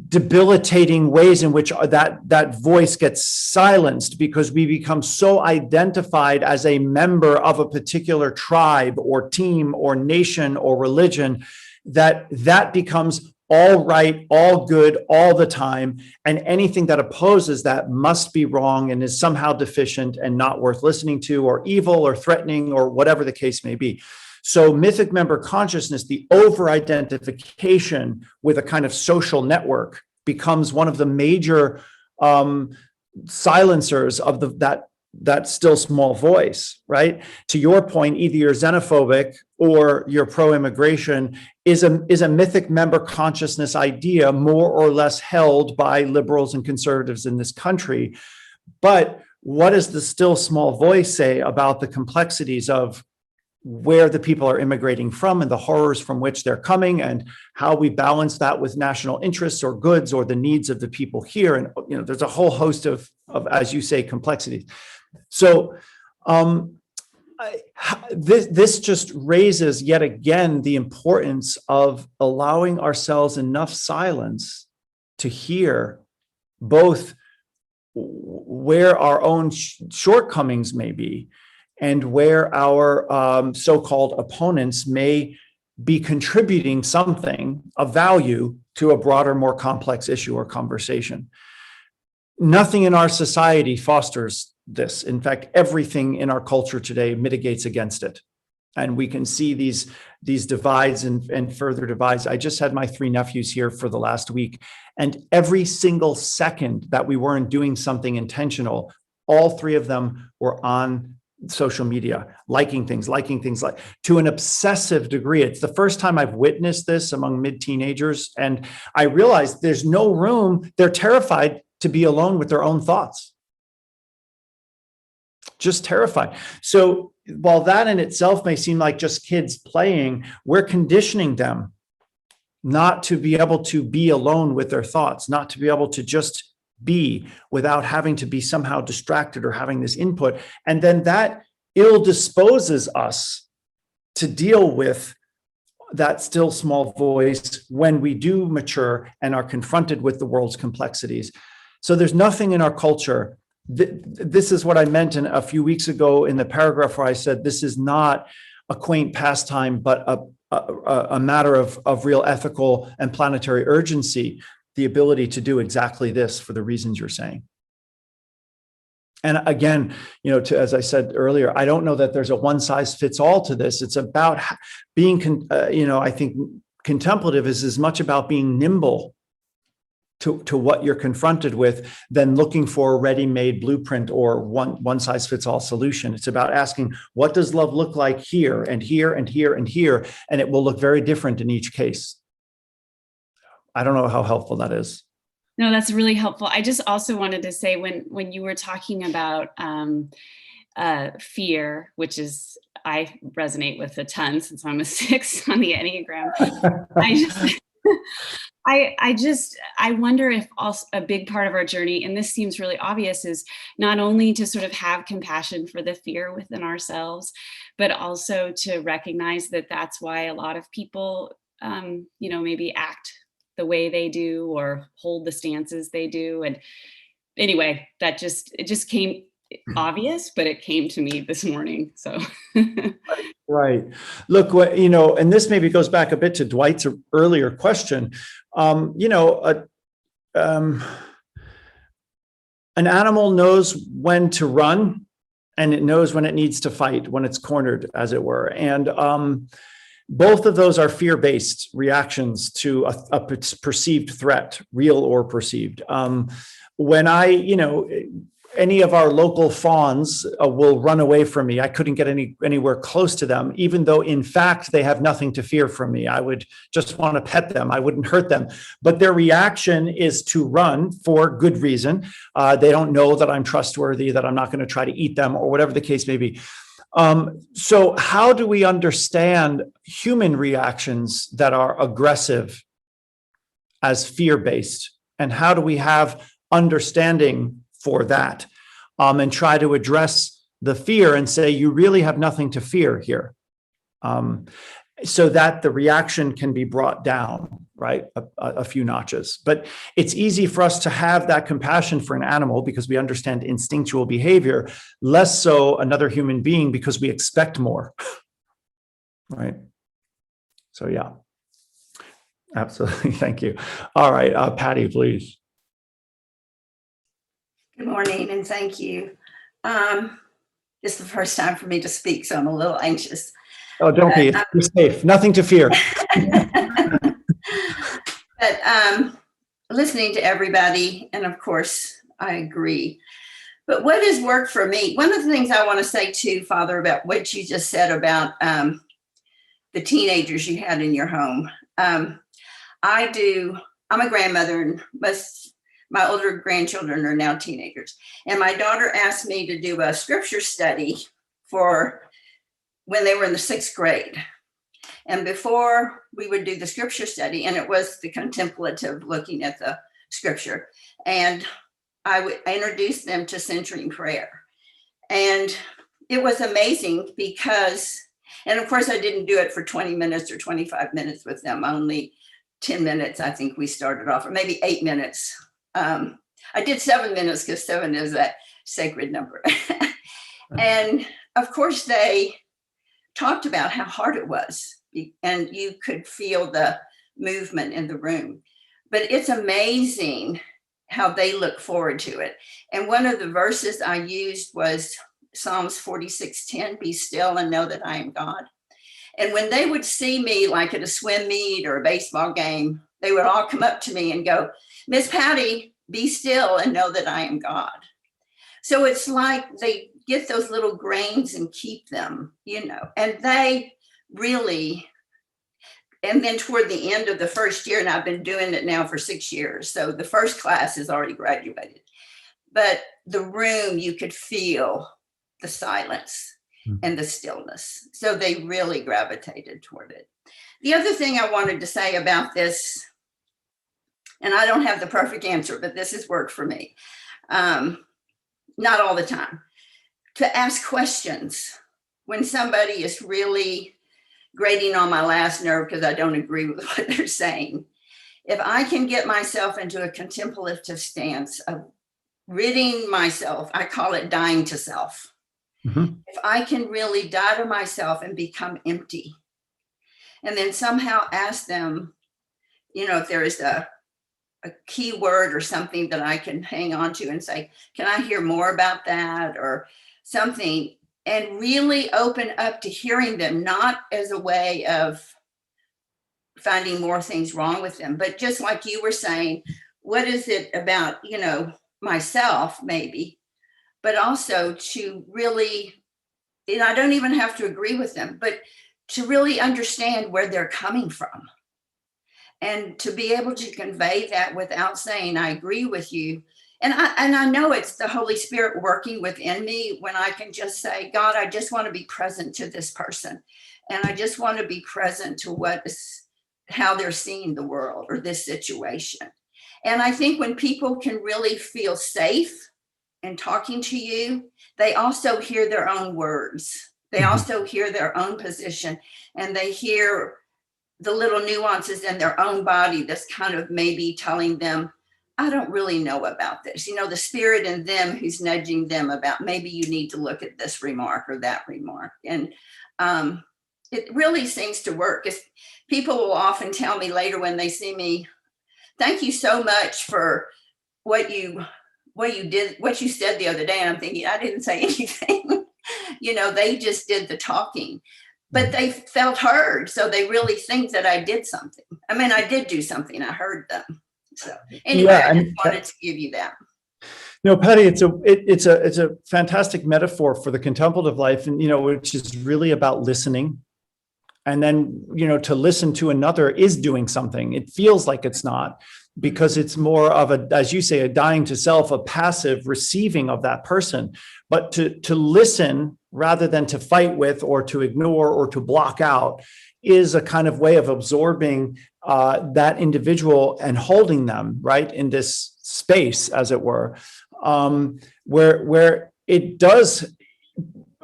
debilitating ways in which that voice gets silenced, because we become so identified as a member of a particular tribe or team or nation or religion that becomes all right, all good, all the time. And anything that opposes that must be wrong and is somehow deficient and not worth listening to, or evil or threatening, or whatever the case may be. So mythic member consciousness, the over-identification with a kind of social network, becomes one of the major silencers of that still small voice, right? To your point, either you're xenophobic or you're pro-immigration is a mythic member consciousness idea, more or less held by liberals and conservatives in this country. But what does the still small voice say about the complexities of where the people are immigrating from and the horrors from which they're coming, and how we balance that with national interests or goods or the needs of the people here? And there's a whole host of, as you say, complexities. So this just raises yet again the importance of allowing ourselves enough silence to hear both where our own shortcomings may be and where our so-called opponents may be contributing something of value to a broader, more complex issue or conversation. Nothing in our society fosters this. In fact, everything in our culture today mitigates against it. And we can see these divides and further divides. I just had my 3 nephews here for the last week, and every single second that we weren't doing something intentional, all 3 of them were on social media, liking things like to an obsessive degree. It's the first time I've witnessed this among mid-teenagers. And I realized there's no room. They're terrified to be alone with their own thoughts. Just terrified. So while that in itself may seem like just kids playing, we're conditioning them not to be able to be alone with their thoughts, not to be able to just be without having to be somehow distracted or having this input. And then that ill disposes us to deal with that still small voice when we do mature and are confronted with the world's complexities. So there's nothing in our culture. This is what I meant a few weeks ago in the paragraph where I said this is not a quaint pastime, but a matter of real ethical and planetary urgency, the ability to do exactly this for the reasons you're saying. And again, as I said earlier, I don't know that there's a one size fits all to this. It's about being, I think contemplative is as much about being nimble to what you're confronted with than looking for a ready-made blueprint or one size fits all solution. It's about asking, what does love look like here and here and here and here? And it will look very different in each case. I don't know how helpful that is. No, that's really helpful. I just also wanted to say when you were talking about fear, which is, I resonate with a ton since I'm a 6 on the Enneagram. I wonder if also a big part of our journey, and this seems really obvious, is not only to sort of have compassion for the fear within ourselves, but also to recognize that that's why a lot of people, maybe act the way they do or hold the stances they do. And anyway, it just came obvious, but it came to me this morning. So Right. Look, what, and this maybe goes back a bit to Dwight's earlier question. An animal knows when to run, and it knows when it needs to fight, when it's cornered, as it were. And both of those are fear-based reactions to a perceived threat, real or perceived. When any of our local fawns will run away from me. I couldn't get anywhere close to them, even though in fact they have nothing to fear from me. I would just want to pet them. I wouldn't hurt them. But their reaction is to run for good reason. They don't know that I'm trustworthy, that I'm not going to try to eat them, or whatever the case may be. So how do we understand human reactions that are aggressive as fear-based? And how do we have understanding for that, and try to address the fear and say, you really have nothing to fear here, so that the reaction can be brought down, right, a few notches. But it's easy for us to have that compassion for an animal because we understand instinctual behavior, less so another human being because we expect more, right? So yeah, absolutely. Thank you. All right, Patty, please. Good morning and thank you. This is the first time for me to speak, so I'm a little anxious. Oh, don't be. You're safe. Nothing to fear. But listening to everybody, and of course, I agree. But what has worked for me, one of the things I want to say too, Father, about what you just said about the teenagers you had in your home. I'm a grandmother, and my older grandchildren are now teenagers. And my daughter asked me to do a scripture study for when they were in the 6th grade. And before we would do the scripture study, and it was the contemplative looking at the scripture, and I would introduce them to centering prayer. And it was amazing because, and of course I didn't do it for 20 minutes or 25 minutes with them, only 10 minutes, I think we started off, or maybe 8 minutes. I did 7 minutes because 7 is that sacred number. And of course they talked about how hard it was, and you could feel the movement in the room. But it's amazing how they look forward to it. And one of the verses I used was Psalms 46:10, be still and know that I am God. And when they would see me, like at a swim meet or a baseball game, they would all come up to me and go, Miss Patty, be still and know that I am God. So it's like they get those little grains and keep them, and they really, and then toward the end of the first year, and I've been doing it now for 6 years. So the first class is already graduated, but the room, you could feel the silence and the stillness. So they really gravitated toward it. The other thing I wanted to say about this, and I don't have the perfect answer, but this has worked for me. Not all the time. To ask questions when somebody is really grating on my last nerve because I don't agree with what they're saying. If I can get myself into a contemplative stance of ridding myself, I call it dying to self. Mm-hmm. If I can really die to myself and become empty, and then somehow ask them, if there is a key word or something that I can hang on to and say, can I hear more about that or something, and really open up to hearing them, not as a way of finding more things wrong with them, but just like you were saying, what is it about, myself maybe, but also to really, I don't even have to agree with them, but to really understand where they're coming from. And to be able to convey that without saying, I agree with you. And I know it's the Holy Spirit working within me when I can just say, God, I just want to be present to this person. And I just want to be present to how they're seeing the world or this situation. And I think when people can really feel safe in talking to you, they also hear their own words. They also hear their own position, and they hear the little nuances in their own body that's kind of maybe telling them, I don't really know about this. The spirit in them who's nudging them about maybe you need to look at this remark or that remark. And it really seems to work. People will often tell me later when they see me, thank you so much for what you did, what you said the other day. And I'm thinking, I didn't say anything. They just did the talking, but they felt heard. So they really think that I did something. I mean, I did do something. I heard them. So anyway, Yeah, I just wanted to give you that. No, Patty, it's a fantastic metaphor for the contemplative life, and which is really about listening. And then, to listen to another is doing something. It feels like it's not, because it's more of a, as you say, a dying to self, a passive receiving of that person. But to listen rather than to fight with or to ignore or to block out is a kind of way of absorbing that individual and holding them right in this space, as it were, where it does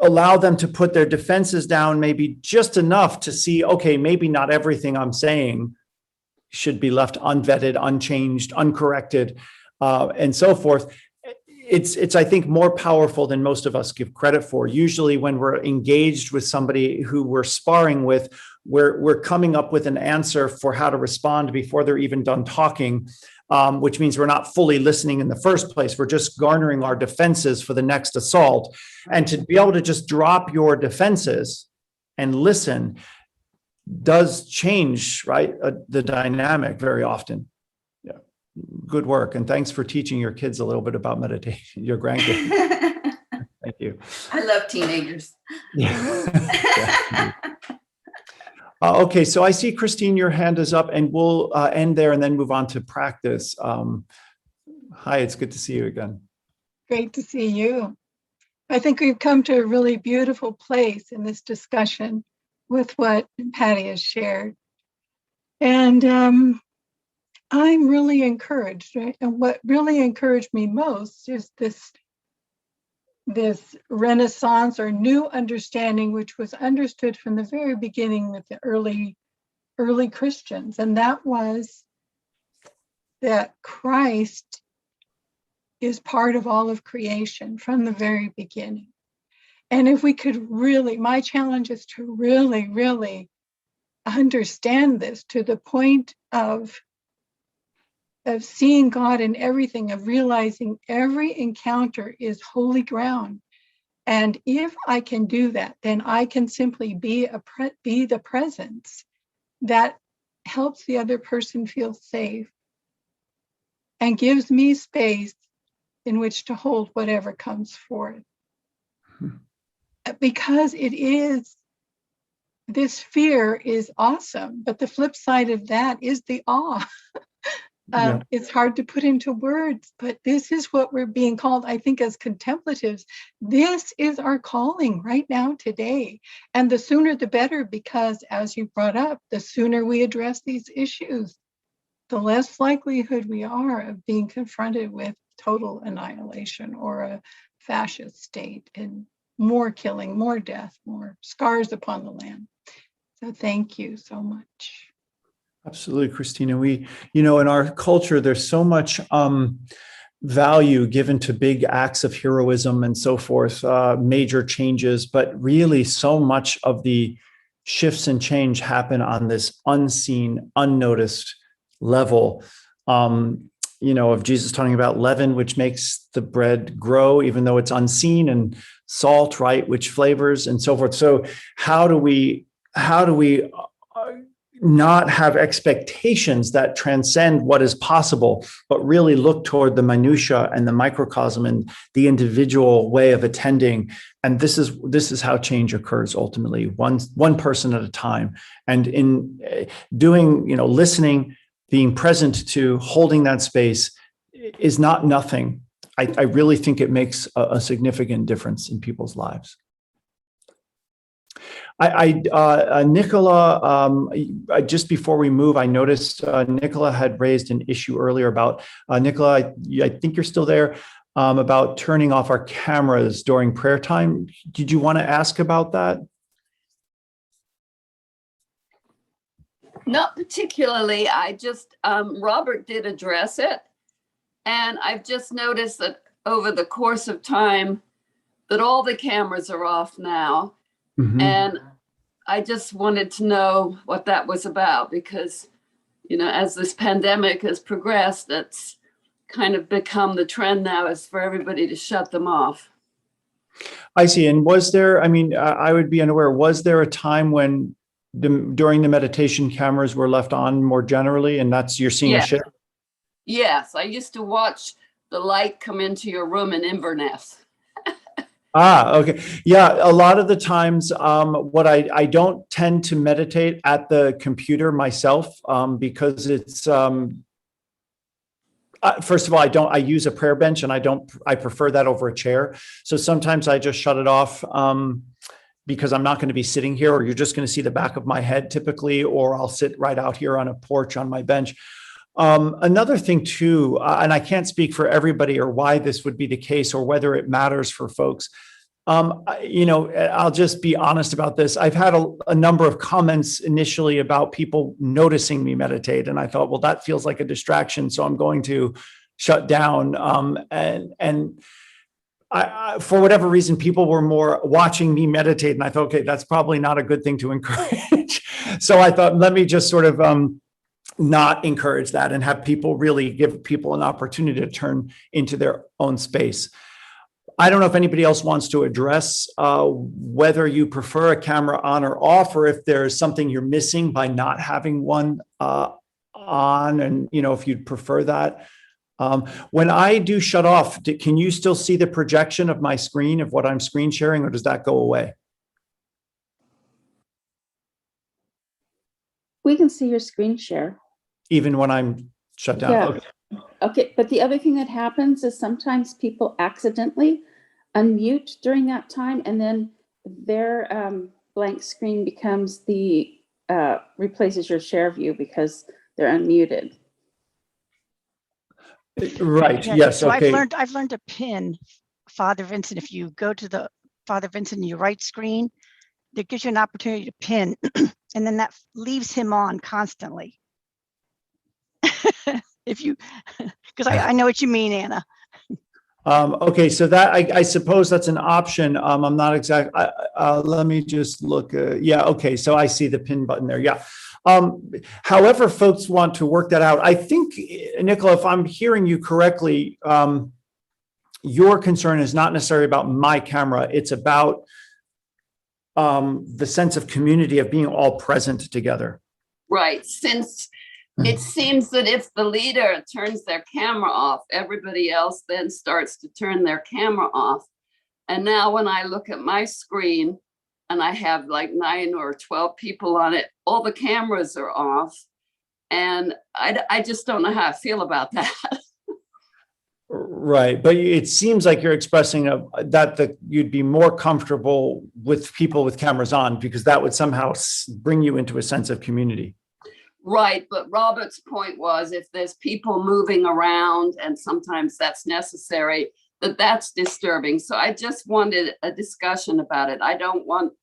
allow them to put their defenses down, maybe just enough to see, okay, maybe not everything I'm saying should be left unvetted, unchanged, uncorrected, and so forth. It's, I think, more powerful than most of us give credit for. Usually when we're engaged with somebody who we're sparring with, we're coming up with an answer for how to respond before they're even done talking, which means we're not fully listening in the first place. We're just garnering our defenses for the next assault. And to be able to just drop your defenses and listen does change, right, the dynamic very often. Yeah, good work. And thanks for teaching your kids a little bit about meditation, your grandkids. Thank you. I love teenagers. Yeah. Okay, so I see, Christine, your hand is up, and we'll end there and then move on to practice. Hi, it's good to see you again. Great to see you. I think we've come to a really beautiful place in this discussion with what Patty has shared. And I'm really encouraged, right? And what really encouraged me most is this renaissance or new understanding, which was understood from the very beginning with the early Christians. And that was that Christ is part of all of creation from the very beginning. And if we could really, my challenge is to really, really understand this to the point of seeing God in everything, of realizing every encounter is holy ground. And if I can do that, then I can simply be the presence that helps the other person feel safe and gives me space in which to hold whatever comes forth. Because this fear is awesome, but the flip side of that is the awe. Yeah. It's hard to put into words, but this is what we're being called, I think, as contemplatives. This is our calling right now, today. And the sooner the better, because as you brought up, the sooner we address these issues, the less likelihood we are of being confronted with total annihilation or a fascist state and more killing, more death, more scars upon the land. So thank you so much. Absolutely, Christina. We, in our culture, there's so much value given to big acts of heroism and so forth, major changes, but really so much of the shifts and change happen on this unseen, unnoticed level. Of Jesus talking about leaven, which makes the bread grow, even though it's unseen, and salt, right, which flavors and so forth. So how do we not have expectations that transcend what is possible, but really look toward the minutia and the microcosm and the individual way of attending? And this is how change occurs ultimately, one person at a time. And in doing, listening, being present to holding that space is not nothing. I really think it makes a significant difference in people's lives. Nicola, just before we move, I noticed Nicola had raised an issue earlier about, Nicola, I think you're still there, about turning off our cameras during prayer time. Did you want to ask about that? Not particularly. I just, Robert did address it. And I've just noticed that over the course of time that all the cameras are off now. Mhm. And I just wanted to know what that was about because, you know, as this pandemic has progressed, it's kind of become the trend now is for everybody to shut them off. I see. And was there, I mean, I would be unaware, was there a time when during the meditation cameras were left on more generally, and that's, you're seeing a Yes. shift? Yes, I used to watch the light come into your room in Inverness. Ah, okay. Yeah, a lot of the times, what I don't tend to meditate at the computer myself, because it's, first of all, I use a prayer bench and I prefer that over a chair. So sometimes I just shut it off, because I'm not going to be sitting here, or you're just going to see the back of my head typically, or I'll sit right out here on a porch on my bench. Another thing too, and I can't speak for everybody or why this would be the case or whether it matters for folks. You know, I'll just be honest about this. I've had a number of comments initially about people noticing me meditate, and I thought, well, that feels like a distraction, so I'm going to shut down. And for whatever reason, people were more watching me meditate, and I thought, okay, that's probably not a good thing to encourage. So I thought, let me just sort of not encourage that and have people really give people an opportunity to turn into their own space. I don't know if anybody else wants to address whether you prefer a camera on or off, or if there's something you're missing by not having one on, and you know, if you'd prefer that. When I do shut off, can you still see the projection of my screen of what I'm screen sharing, or does that go away? We can see your screen share. Even when I'm shut down? Yeah. Okay. Okay, but the other thing that happens is sometimes people accidentally unmute during that time, and then their blank screen becomes replaces your share view because they're unmuted. Right. Yeah, Yes. so Okay. I've learned to pin Father Vincent. If you go to the Father Vincent in your right screen, that gives you an opportunity to pin, and then that leaves him on constantly. If you, because I know what you mean, Anna. Okay, so that I suppose that's an option. I'm not exact. Let me just look. Yeah, okay. So I see the pin button there. Yeah. However, folks want to work that out. I think, Nicola, if I'm hearing you correctly, your concern is not necessarily about my camera. It's about the sense of community of being all present together. Right. Since it seems that if the leader turns their camera off, everybody else then starts to turn their camera off. And now when I look at my screen and I have like 9 or 12 people on it, all the cameras are off. And I just don't know how I feel about that. Right. But it seems like you're expressing that you'd be more comfortable with people with cameras on, because that would somehow bring you into a sense of community. Right, but Robert's point was if there's people moving around and sometimes that's necessary, that's disturbing. So I just wanted a discussion about it. I don't want,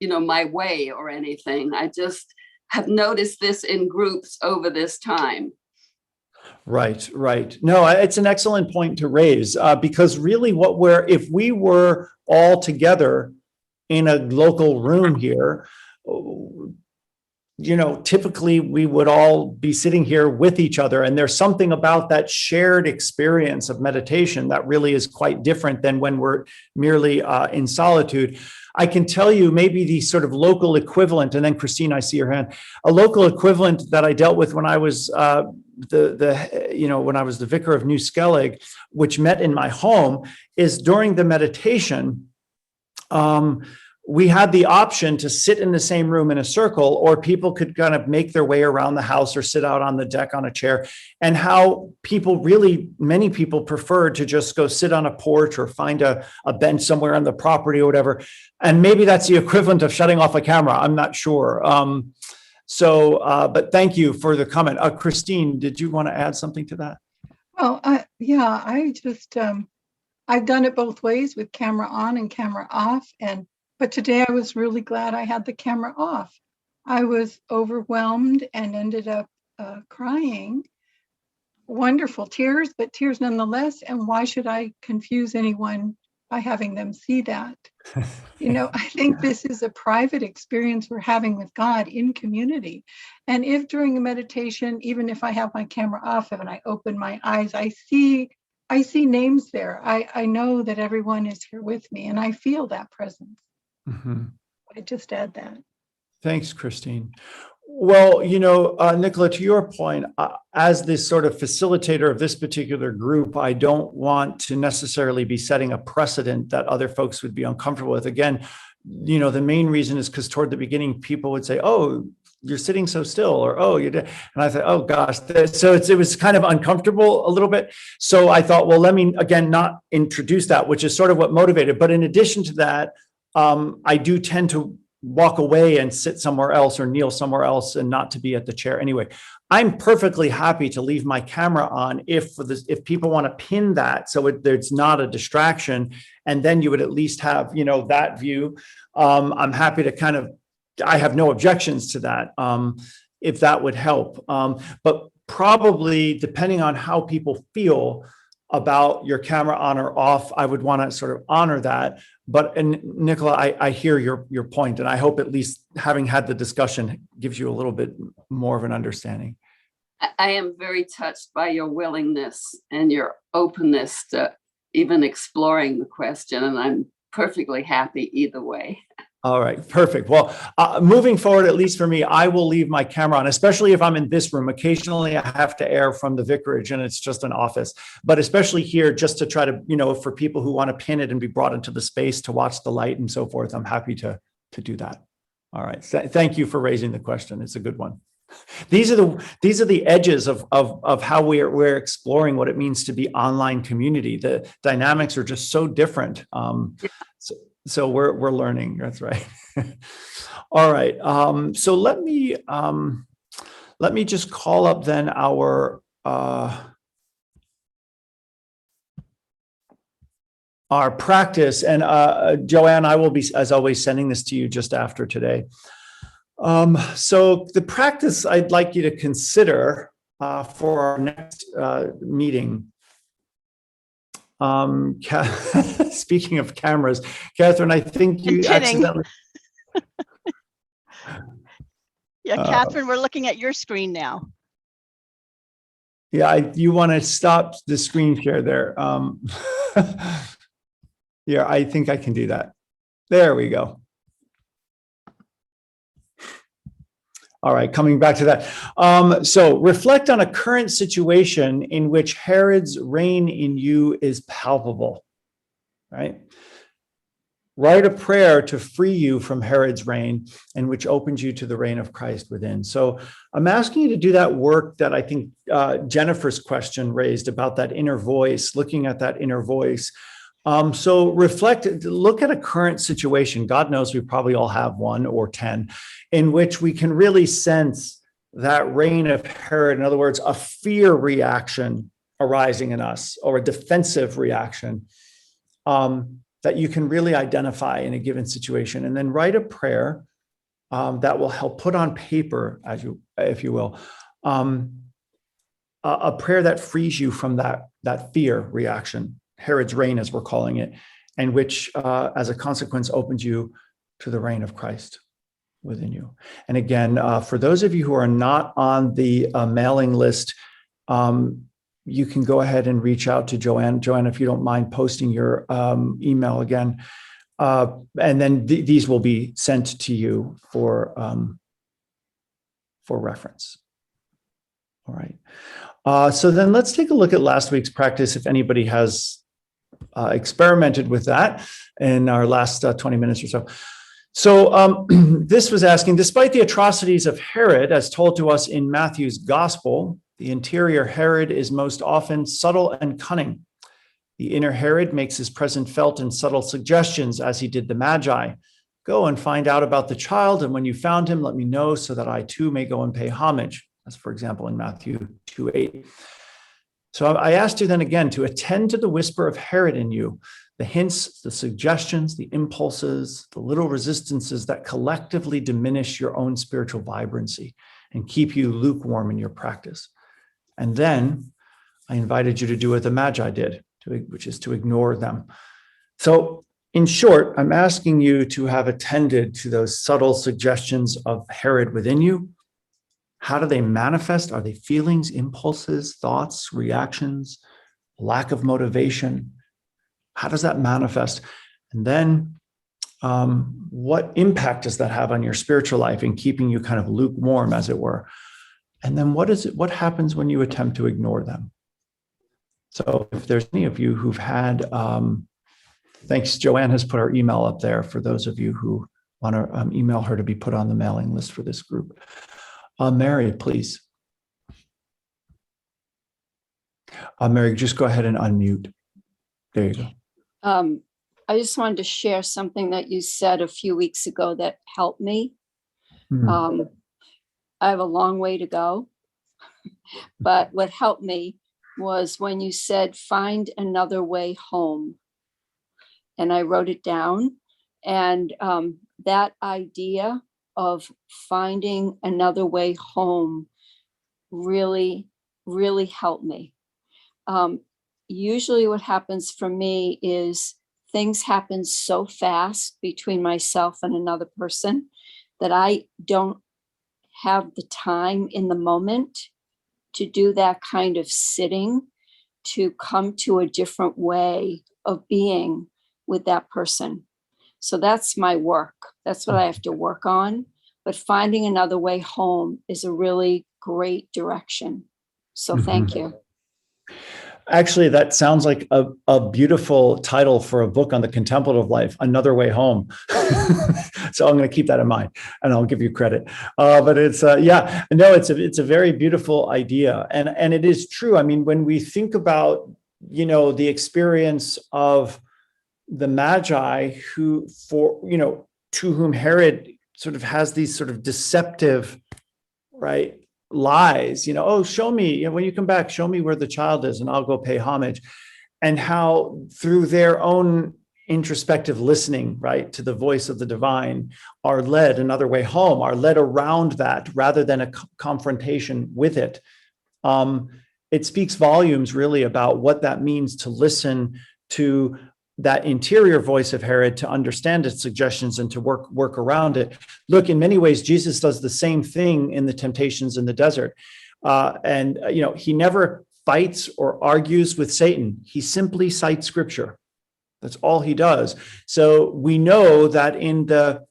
you know, my way or anything. I just have noticed this in groups over this time. Right, right. No, it's an excellent point to raise, because really if we were all together in a local room here, you know, typically we would all be sitting here with each other. And there's something about that shared experience of meditation that really is quite different than when we're merely in solitude. I can tell you maybe the sort of local equivalent, and then Christine, I see your hand, a local equivalent that I dealt with when I was when I was the vicar of New Skellig, which met in my home, is during the meditation, we had the option to sit in the same room in a circle, or people could kind of make their way around the house or sit out on the deck on a chair, and how many people preferred to just go sit on a porch or find a bench somewhere on the property or whatever. And maybe that's the equivalent of shutting off a camera. I'm not sure. But thank you for the comment. Christine, did you want to add something to that? Well, yeah, I just, I've done it both ways with camera on and camera off. But today I was really glad I had the camera off. I was overwhelmed and ended up crying wonderful. Tears, but tears nonetheless. And why should I confuse anyone by having them see that? You know, I think this is a private experience we're having with God in community. And if during a meditation, even if I have my camera off and I open my eyes, I see names there. I know that everyone is here with me and I feel that presence. Mm-hmm. I just add that. Thanks, Christine. Well, Nicola, to your point, as this sort of facilitator of this particular group, I don't want to necessarily be setting a precedent that other folks would be uncomfortable with. Again, the main reason is because toward the beginning, people would say, "Oh, you're sitting so still," or "Oh, you did," and I thought, "Oh gosh," so it was kind of uncomfortable a little bit. So I thought, well, let me again not introduce that, which is sort of what motivated. But in addition to that, I do tend to walk away and sit somewhere else or kneel somewhere else and not to be at the chair. Anyway, I'm perfectly happy to leave my camera on if people want to pin that so it's not a distraction, and then you would at least have that view. I'm happy to I have no objections to that, if that would help. But probably depending on how people feel about your camera on or off, I would want to sort of honor that. And Nicola, I hear your point, and I hope at least having had the discussion gives you a little bit more of an understanding. I am very touched by your willingness and your openness to even exploring the question, and I'm perfectly happy either way. All right, perfect. Well, moving forward, at least for me, I will leave my camera on, especially if I'm in this room. Occasionally, I have to air from the vicarage and it's just an office. But especially here, just to try to, for people who want to pin it and be brought into the space to watch the light and so forth, I'm happy to do that. All right. Thank you for raising the question. It's a good one. These are the edges of how we're exploring what it means to be online community. The dynamics are just so different. So we're learning. That's right. All right. So let me just call up then our practice, and Joanne, I will be, as always, sending this to you just after today. So the practice I'd like you to consider for our next meeting. Speaking of cameras, Catherine, I think you accidentally. Yeah, Catherine, we're looking at your screen now. Yeah, you want to stop the screen share there. Yeah, I think I can do that. There we go. All right, coming back to that. So reflect on a current situation in which Herod's reign in you is palpable, right? Write a prayer to free you from Herod's reign, and which opens you to the reign of Christ within. So I'm asking you to do that work that I think Jennifer's question raised about that inner voice, looking at that inner voice. So look at a current situation. God knows we probably all have one or 10, in which we can really sense that reign of Herod. In other words, a fear reaction arising in us, or a defensive reaction that you can really identify in a given situation. And then write a prayer that will help put on paper, if you will, a prayer that frees you from that fear reaction, Herod's reign, as we're calling it, and which, as a consequence, opens you to the reign of Christ within you. And again, for those of you who are not on the mailing list, you can go ahead and reach out to Joanne. Joanne, if you don't mind posting your email again, and then these will be sent to you for reference. All right. So then let's take a look at last week's practice, if anybody has experimented with that in our last 20 minutes or so. So this was asking, despite the atrocities of Herod, as told to us in Matthew's gospel, the interior Herod is most often subtle and cunning. The inner Herod makes his presence felt in subtle suggestions, as he did the Magi. Go and find out about the child, and when you found him, let me know, so that I too may go and pay homage. That's, for example, in Matthew 2:8. So I asked you then again to attend to the whisper of Herod in you, the hints, the suggestions, the impulses, the little resistances that collectively diminish your own spiritual vibrancy and keep you lukewarm in your practice. And then I invited you to do what the Magi did, which is to ignore them. So in short, I'm asking you to have attended to those subtle suggestions of Herod within you. How do they manifest? Are they feelings, impulses, thoughts, reactions, lack of motivation? How does that manifest? And then what impact does that have on your spiritual life in keeping you kind of lukewarm, as it were? And then what happens when you attempt to ignore them? So if there's any of you who've had, thanks, Joanne has put our email up there for those of you who want to email her to be put on the mailing list for this group. Mary, please. Mary, just go ahead and unmute. There you go. I just wanted to share something that you said a few weeks ago that helped me. Mhm. I have a long way to go, but what helped me was when you said, find another way home. And I wrote it down. And that idea of finding another way home really, really helped me. Usually what happens for me is things happen so fast between myself and another person that I don't have the time in the moment to do that kind of sitting, to come to a different way of being with that person. So that's my work. That's what I have to work on. But finding another way home is a really great direction. So thank you. Actually, that sounds like a beautiful title for a book on the contemplative life, Another Way Home. So I'm going to keep that in mind and I'll give you credit. But it's, yeah, no, it's a very beautiful idea. And it is true. I mean, when we think about, the experience of the Magi who, to whom Herod sort of has these sort of deceptive, right, lies, oh, show me, when you come back, show me where the child is and I'll go pay homage. And how through their own introspective listening, right, to the voice of the divine, are led another way home, are led around that rather than a confrontation with it. It speaks volumes really about what that means to listen to that interior voice of Herod, to understand its suggestions and to work around it. Look, in many ways, Jesus does the same thing in the temptations in the desert. He never fights or argues with Satan. He simply cites scripture. That's all he does. So we know that in the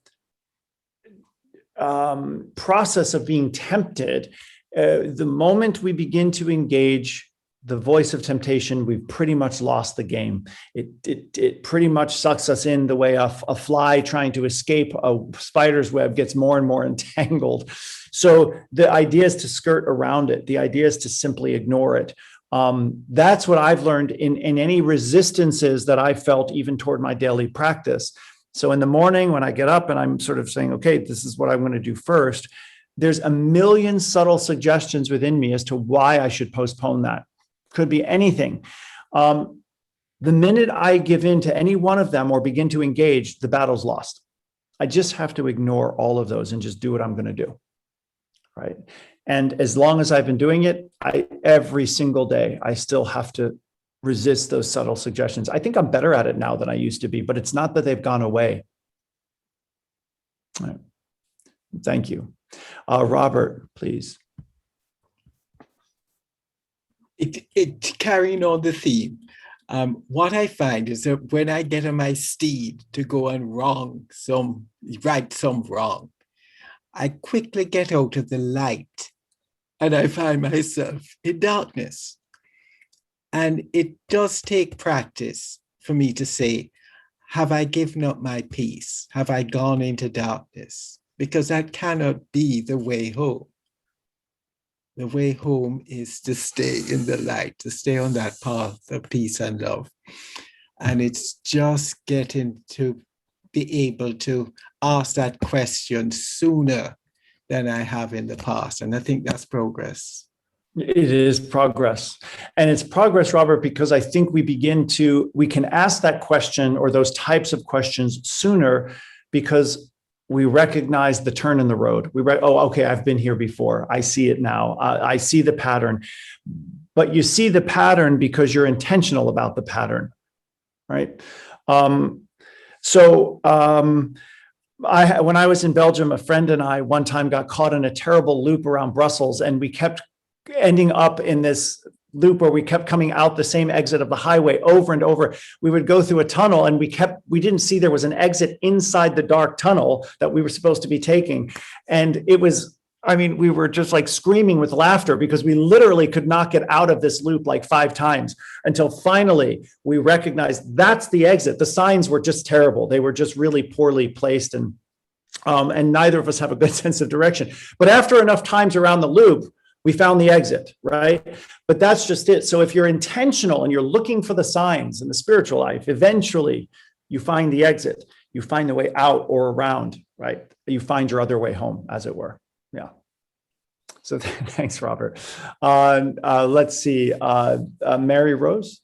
process of being tempted, the moment we begin to engage the voice of temptation, we've pretty much lost the game. It pretty much sucks us in the way a fly trying to escape a spider's web gets more and more entangled. So the idea is to skirt around it. The idea is to simply ignore it. That's what I've learned in any resistances that I felt even toward my daily practice. So in the morning when I get up and I'm sort of saying, okay, this is what I'm going to do first, there's a million subtle suggestions within me as to why I should postpone that. Could be anything. The minute I give in to any one of them or begin to engage, the battle's lost. I just have to ignore all of those and just do what I'm going to do. Right. And as long as I've been doing it, every single day, I still have to resist those subtle suggestions. I think I'm better at it now than I used to be, but it's not that they've gone away. All right. Thank you. Robert, please. It carrying on the theme, what I find is that when I get on my steed to go and right some wrong, I quickly get out of the light and I find myself in darkness. And it does take practice for me to say, have I given up my peace? Have I gone into darkness? Because that cannot be the way home. The way home is to stay in the light, to stay on that path of peace and love. And it's just getting to be able to ask that question sooner than I have in the past. And I think that's progress. It is progress. And it's progress, Robert, because I think we can ask that question or those types of questions sooner because we recognize the turn in the road. Oh, okay, I've been here before. I see it now. I see the pattern. but you see the pattern because you're intentional about the pattern, right? When I was in Belgium, a friend and I one time got caught in a terrible loop around Brussels, and we kept ending up in this loop where we kept coming out the same exit of the highway over and over. We would go through a tunnel, and we didn't see there was an exit inside the dark tunnel that we were supposed to be taking. And it was, I mean, we were just like screaming with laughter because we literally could not get out of this loop like 5 times until finally we recognized that's the exit. The signs were just terrible. They were just really poorly placed, and neither of us have a good sense of direction. But after enough times around the loop, we found the exit, right? But that's just it. So if you're intentional and you're looking for the signs in the spiritual life, eventually you find the exit, you find the way out or around, right? You find your other way home, as it were. Yeah. So thanks, Robert. Let's see, Mary Rose.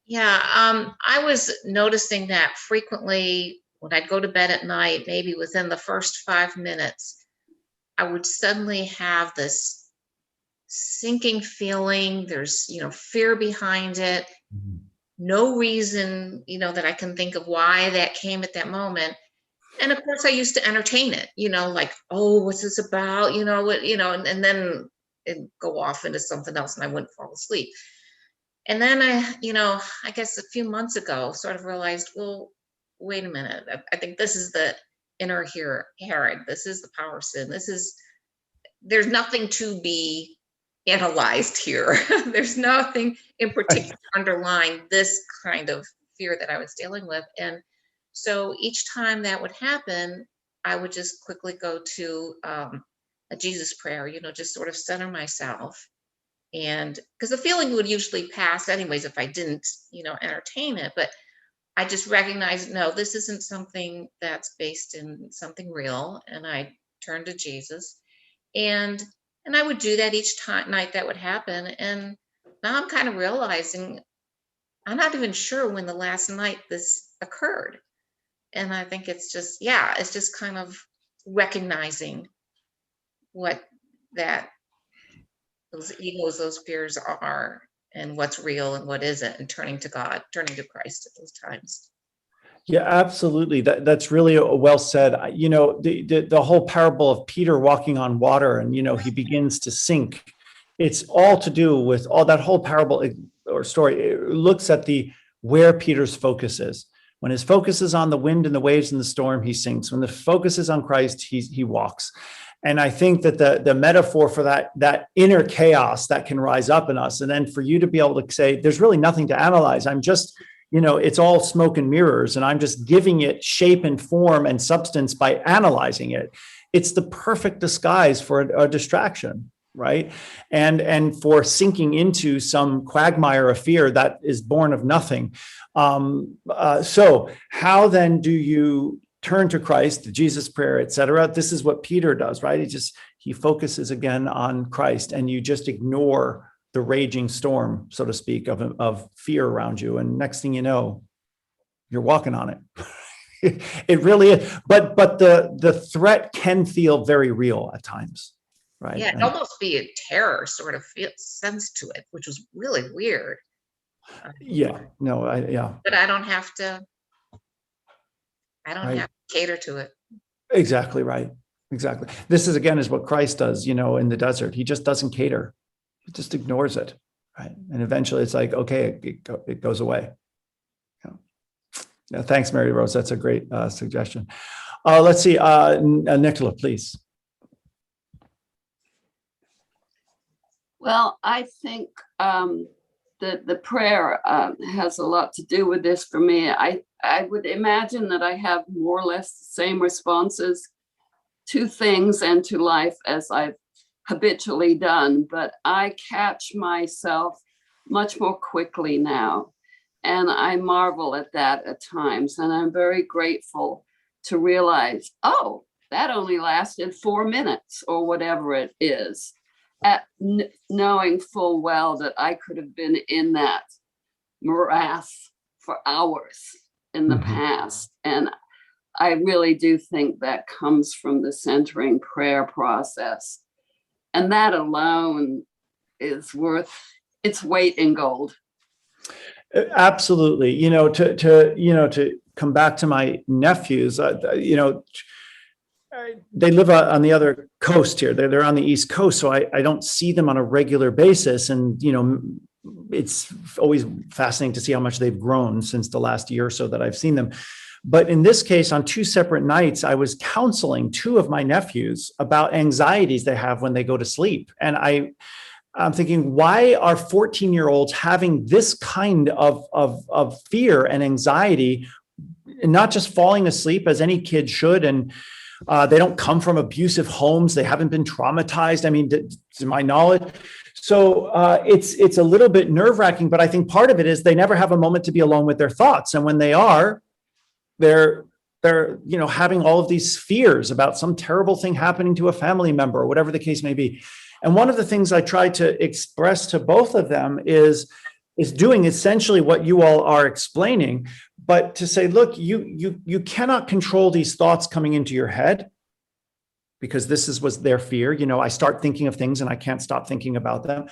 Yeah, I was noticing that frequently when I'd go to bed at night, maybe within the first 5 minutes, I would suddenly have this sinking feeling. There's, fear behind it. No reason, that I can think of why that came at that moment. And of course I used to entertain it, like, oh, what's this about? And then it'd go off into something else and I wouldn't fall asleep. And then I guess a few months ago, sort of realized, well, wait a minute. I think this is the inner Herod. This is the power of sin. There's nothing to be analyzed here. There's nothing in particular underlying this kind of fear that I was dealing with. And so each time that would happen, I would just quickly go to a Jesus prayer, just sort of center myself. And because the feeling would usually pass anyways if I didn't, entertain it. But I just recognized, no, this isn't something that's based in something real. And I turned to Jesus. And I would do that each night that would happen. And now I'm kind of realizing I'm not even sure when the last night this occurred. And I think it's just kind of recognizing what those egos, those fears are, and what's real and what isn't, and turning to God, turning to Christ at those times. Yeah, absolutely. That's really well said. The whole parable of Peter walking on water and, he begins to sink. It's all to do with all that whole parable or story. It looks at where Peter's focus is. When his focus is on the wind and the waves and the storm, he sinks. When the focus is on Christ, he walks. And I think that the metaphor for that inner chaos that can rise up in us, and then for you to be able to say, there's really nothing to analyze. I'm just, it's all smoke and mirrors, and I'm just giving it shape and form and substance by analyzing it. It's the perfect disguise for a distraction, right? And for sinking into some quagmire of fear that is born of nothing. So how then do you turn to Christ, the Jesus prayer, etc.? This is what Peter does, right? He focuses again on Christ, and you just ignore the raging storm, so to speak, of fear around you. And next thing you know, you're walking on it. It really is. But the threat can feel very real at times, right? Yeah, it almost be a terror sort of sense to it, which was really weird. Yeah, no, But I don't have to cater to it. Exactly right. Exactly. This is what Christ does, in the desert. He just doesn't cater. He just ignores it, right? And eventually it's like, okay, it goes away. Yeah. Thanks, Mary Rose. That's a great suggestion. Let's see, Nicola, please. Well, I think the prayer has a lot to do with this for me. I would imagine that I have more or less the same responses to things and to life as I've habitually done, but I catch myself much more quickly now. And I marvel at that at times. And I'm very grateful to realize, oh, that only lasted 4 minutes or whatever it is, at knowing full well that I could have been in that morass for hours in the past. And I really do think that comes from the centering prayer process. And that alone is worth its weight in gold. Absolutely. To come back to my nephews, they live on the other coast here. They're on the East Coast, so I don't see them on a regular basis. And, it's always fascinating to see how much they've grown since the last year or so that I've seen them. But in this case, on 2 separate nights, I was counseling 2 of my nephews about anxieties they have when they go to sleep. And I'm thinking, why are 14-year-olds having this kind of fear and anxiety, and not just falling asleep as any kid should? And they don't come from abusive homes. They haven't been traumatized. I mean, to my knowledge. So it's a little bit nerve-wracking, but I think part of it is they never have a moment to be alone with their thoughts. And when they are, they're having all of these fears about some terrible thing happening to a family member or whatever the case may be. And one of the things I try to express to both of them is doing essentially what you all are explaining, but to say, look, you cannot control these thoughts coming into your head, because was their fear. I start thinking of things and I can't stop thinking about them.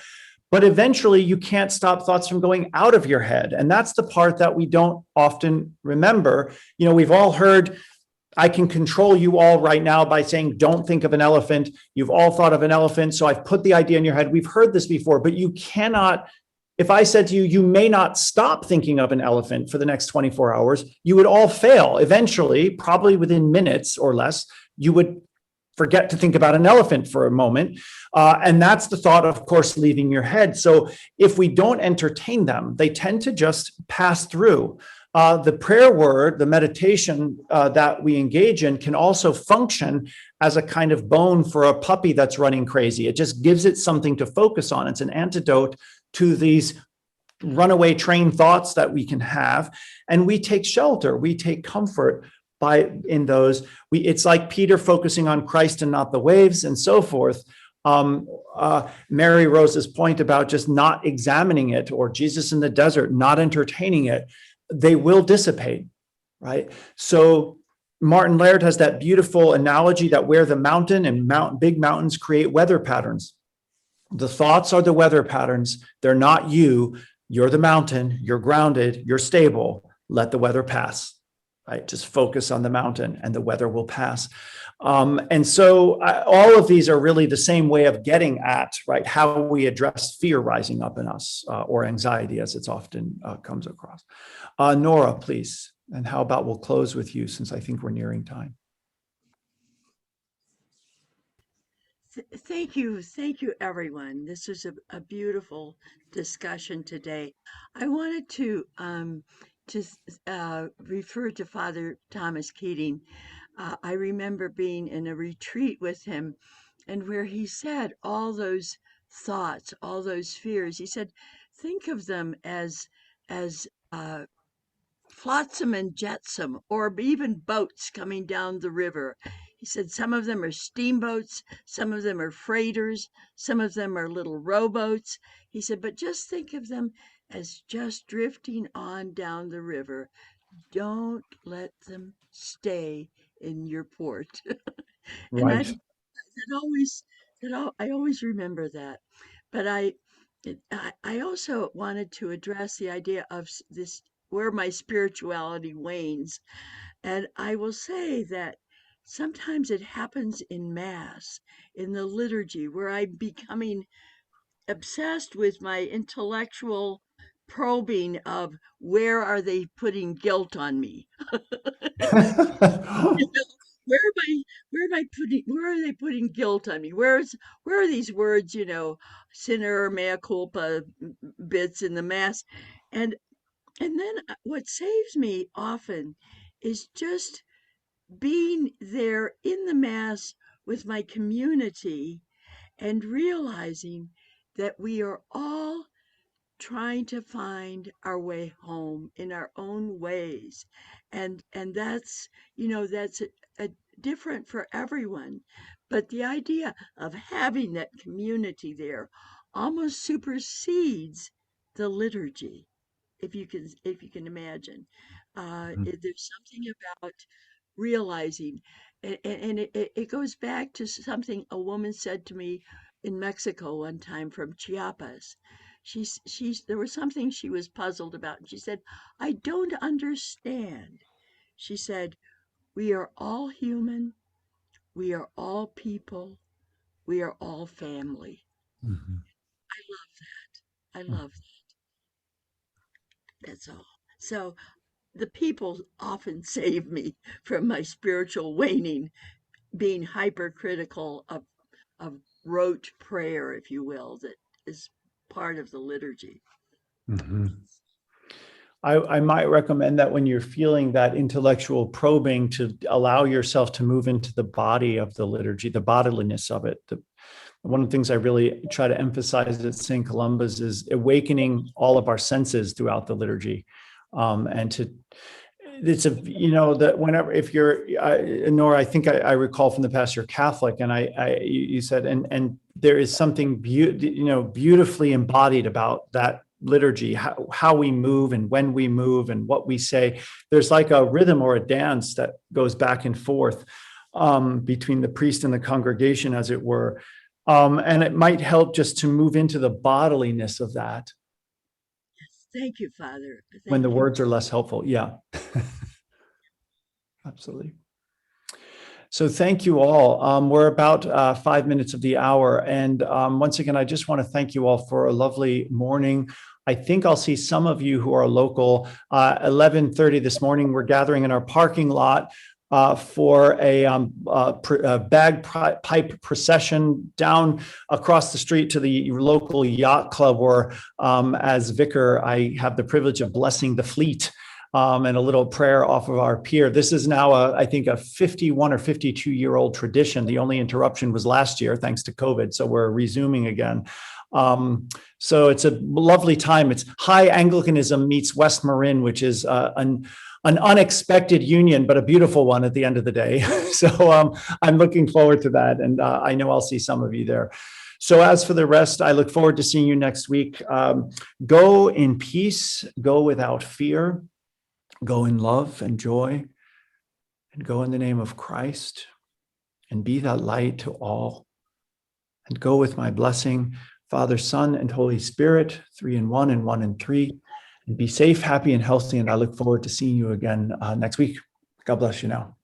But eventually you can't stop thoughts from going out of your head. And that's the part that we don't often remember. We've all heard, I can control you all right now by saying, don't think of an elephant. You've all thought of an elephant. So I've put the idea in your head. We've heard this before, but you cannot. If I said to you, you may not stop thinking of an elephant for the next 24 hours, you would all fail. Eventually, probably within minutes or less, you would forget to think about an elephant for a moment. And that's the thought, of course, leaving your head. So if we don't entertain them, they tend to just pass through. The prayer word, the meditation that we engage in, can also function as a kind of bone for a puppy that's running crazy. It just gives it something to focus on. It's an antidote to these runaway train thoughts that we can have. And we take shelter, we take comfort in those. It's like Peter focusing on Christ and not the waves and so forth. Mary Rose's point about just not examining it, or Jesus in the desert, not entertaining it, they will dissipate, right? So Martin Laird has that beautiful analogy that where the mountain and big mountains create weather patterns. The thoughts are the weather patterns. They're not you. You're the mountain. You're grounded. You're stable. Let the weather pass. Right? Just focus on the mountain and the weather will pass. And so all of these are really the same way of getting at, right, how we address fear rising up in us, or anxiety as it's often comes across. Nora, please. And how about we'll close with you, since I think we're nearing time. Thank you, everyone. This was a beautiful discussion today. I wanted to refer to Father Thomas Keating. I remember being in a retreat with him, and where he said all those thoughts, all those fears, he said, think of them as flotsam and jetsam, or even boats coming down the river. He said some of them are steamboats, some of them are freighters, some of them are little rowboats. He said, but just think of them as just drifting on down the river. Don't let them stay in your port. And Right. I always remember that. But I also wanted to address the idea of this, where my spirituality wanes. And I will say that sometimes it happens in Mass, in the liturgy, where I'm becoming obsessed with my intellectual probing of where are they putting guilt on me? You know, where are they putting guilt on me? Where are these words, sinner, mea culpa bits in the Mass? And then what saves me often is just being there in the Mass with my community and realizing that we are all trying to find our way home in our own ways. And that's, that's a different for everyone. But the idea of having that community there almost supersedes the liturgy, if you can imagine. There's something about realizing, and it goes back to something a woman said to me in Mexico one time from Chiapas. There was something she was puzzled about, and she said, "I don't understand." She said, "We are all human, we are all people, we are all family." Mhm. I love that. I love that. That's all. So the people often save me from my spiritual waning, being hypercritical of rote prayer, if you will, that is part of the liturgy. Mhm. I might recommend that when you're feeling that intellectual probing, to allow yourself to move into the body of the liturgy, the bodiliness of it. One of the things I really try to emphasize at St. Columba's is awakening all of our senses throughout the liturgy. It's that whenever, if you're, Nora, I think I recall from the past you're Catholic, and you said, and there is something beautifully embodied about that liturgy, how we move and when we move and what we say. There's like a rhythm or a dance that goes back and forth between the priest and the congregation, as it were. And it might help just to move into the bodiliness of that. Yes, thank you, Father. When the Thank you. words are less helpful. Yeah, absolutely. So thank you all. We're about 5 minutes of the hour. And once again, I just want to thank you all for a lovely morning. I think I'll see some of you who are local. 11:30 this morning, we're gathering in our parking lot for a bagpipe procession down across the street to the local yacht club, where as vicar, I have the privilege of blessing the fleet. And a little prayer off of our pier. This is now, I think, a 51 or 52-year-old tradition. The only interruption was last year, thanks to COVID. So we're resuming again. So it's a lovely time. It's High Anglicanism meets West Marin, which is an unexpected union, but a beautiful one at the end of the day. So I'm looking forward to that. And I know I'll see some of you there. So as for the rest, I look forward to seeing you next week. Go in peace, go without fear. Go in love and joy, and go in the name of Christ, and be that light to all. And go with my blessing, Father, Son, and Holy Spirit, 3 in 1 and 1 in 3. And be safe, happy, and healthy. And I look forward to seeing you again next week. God bless you now.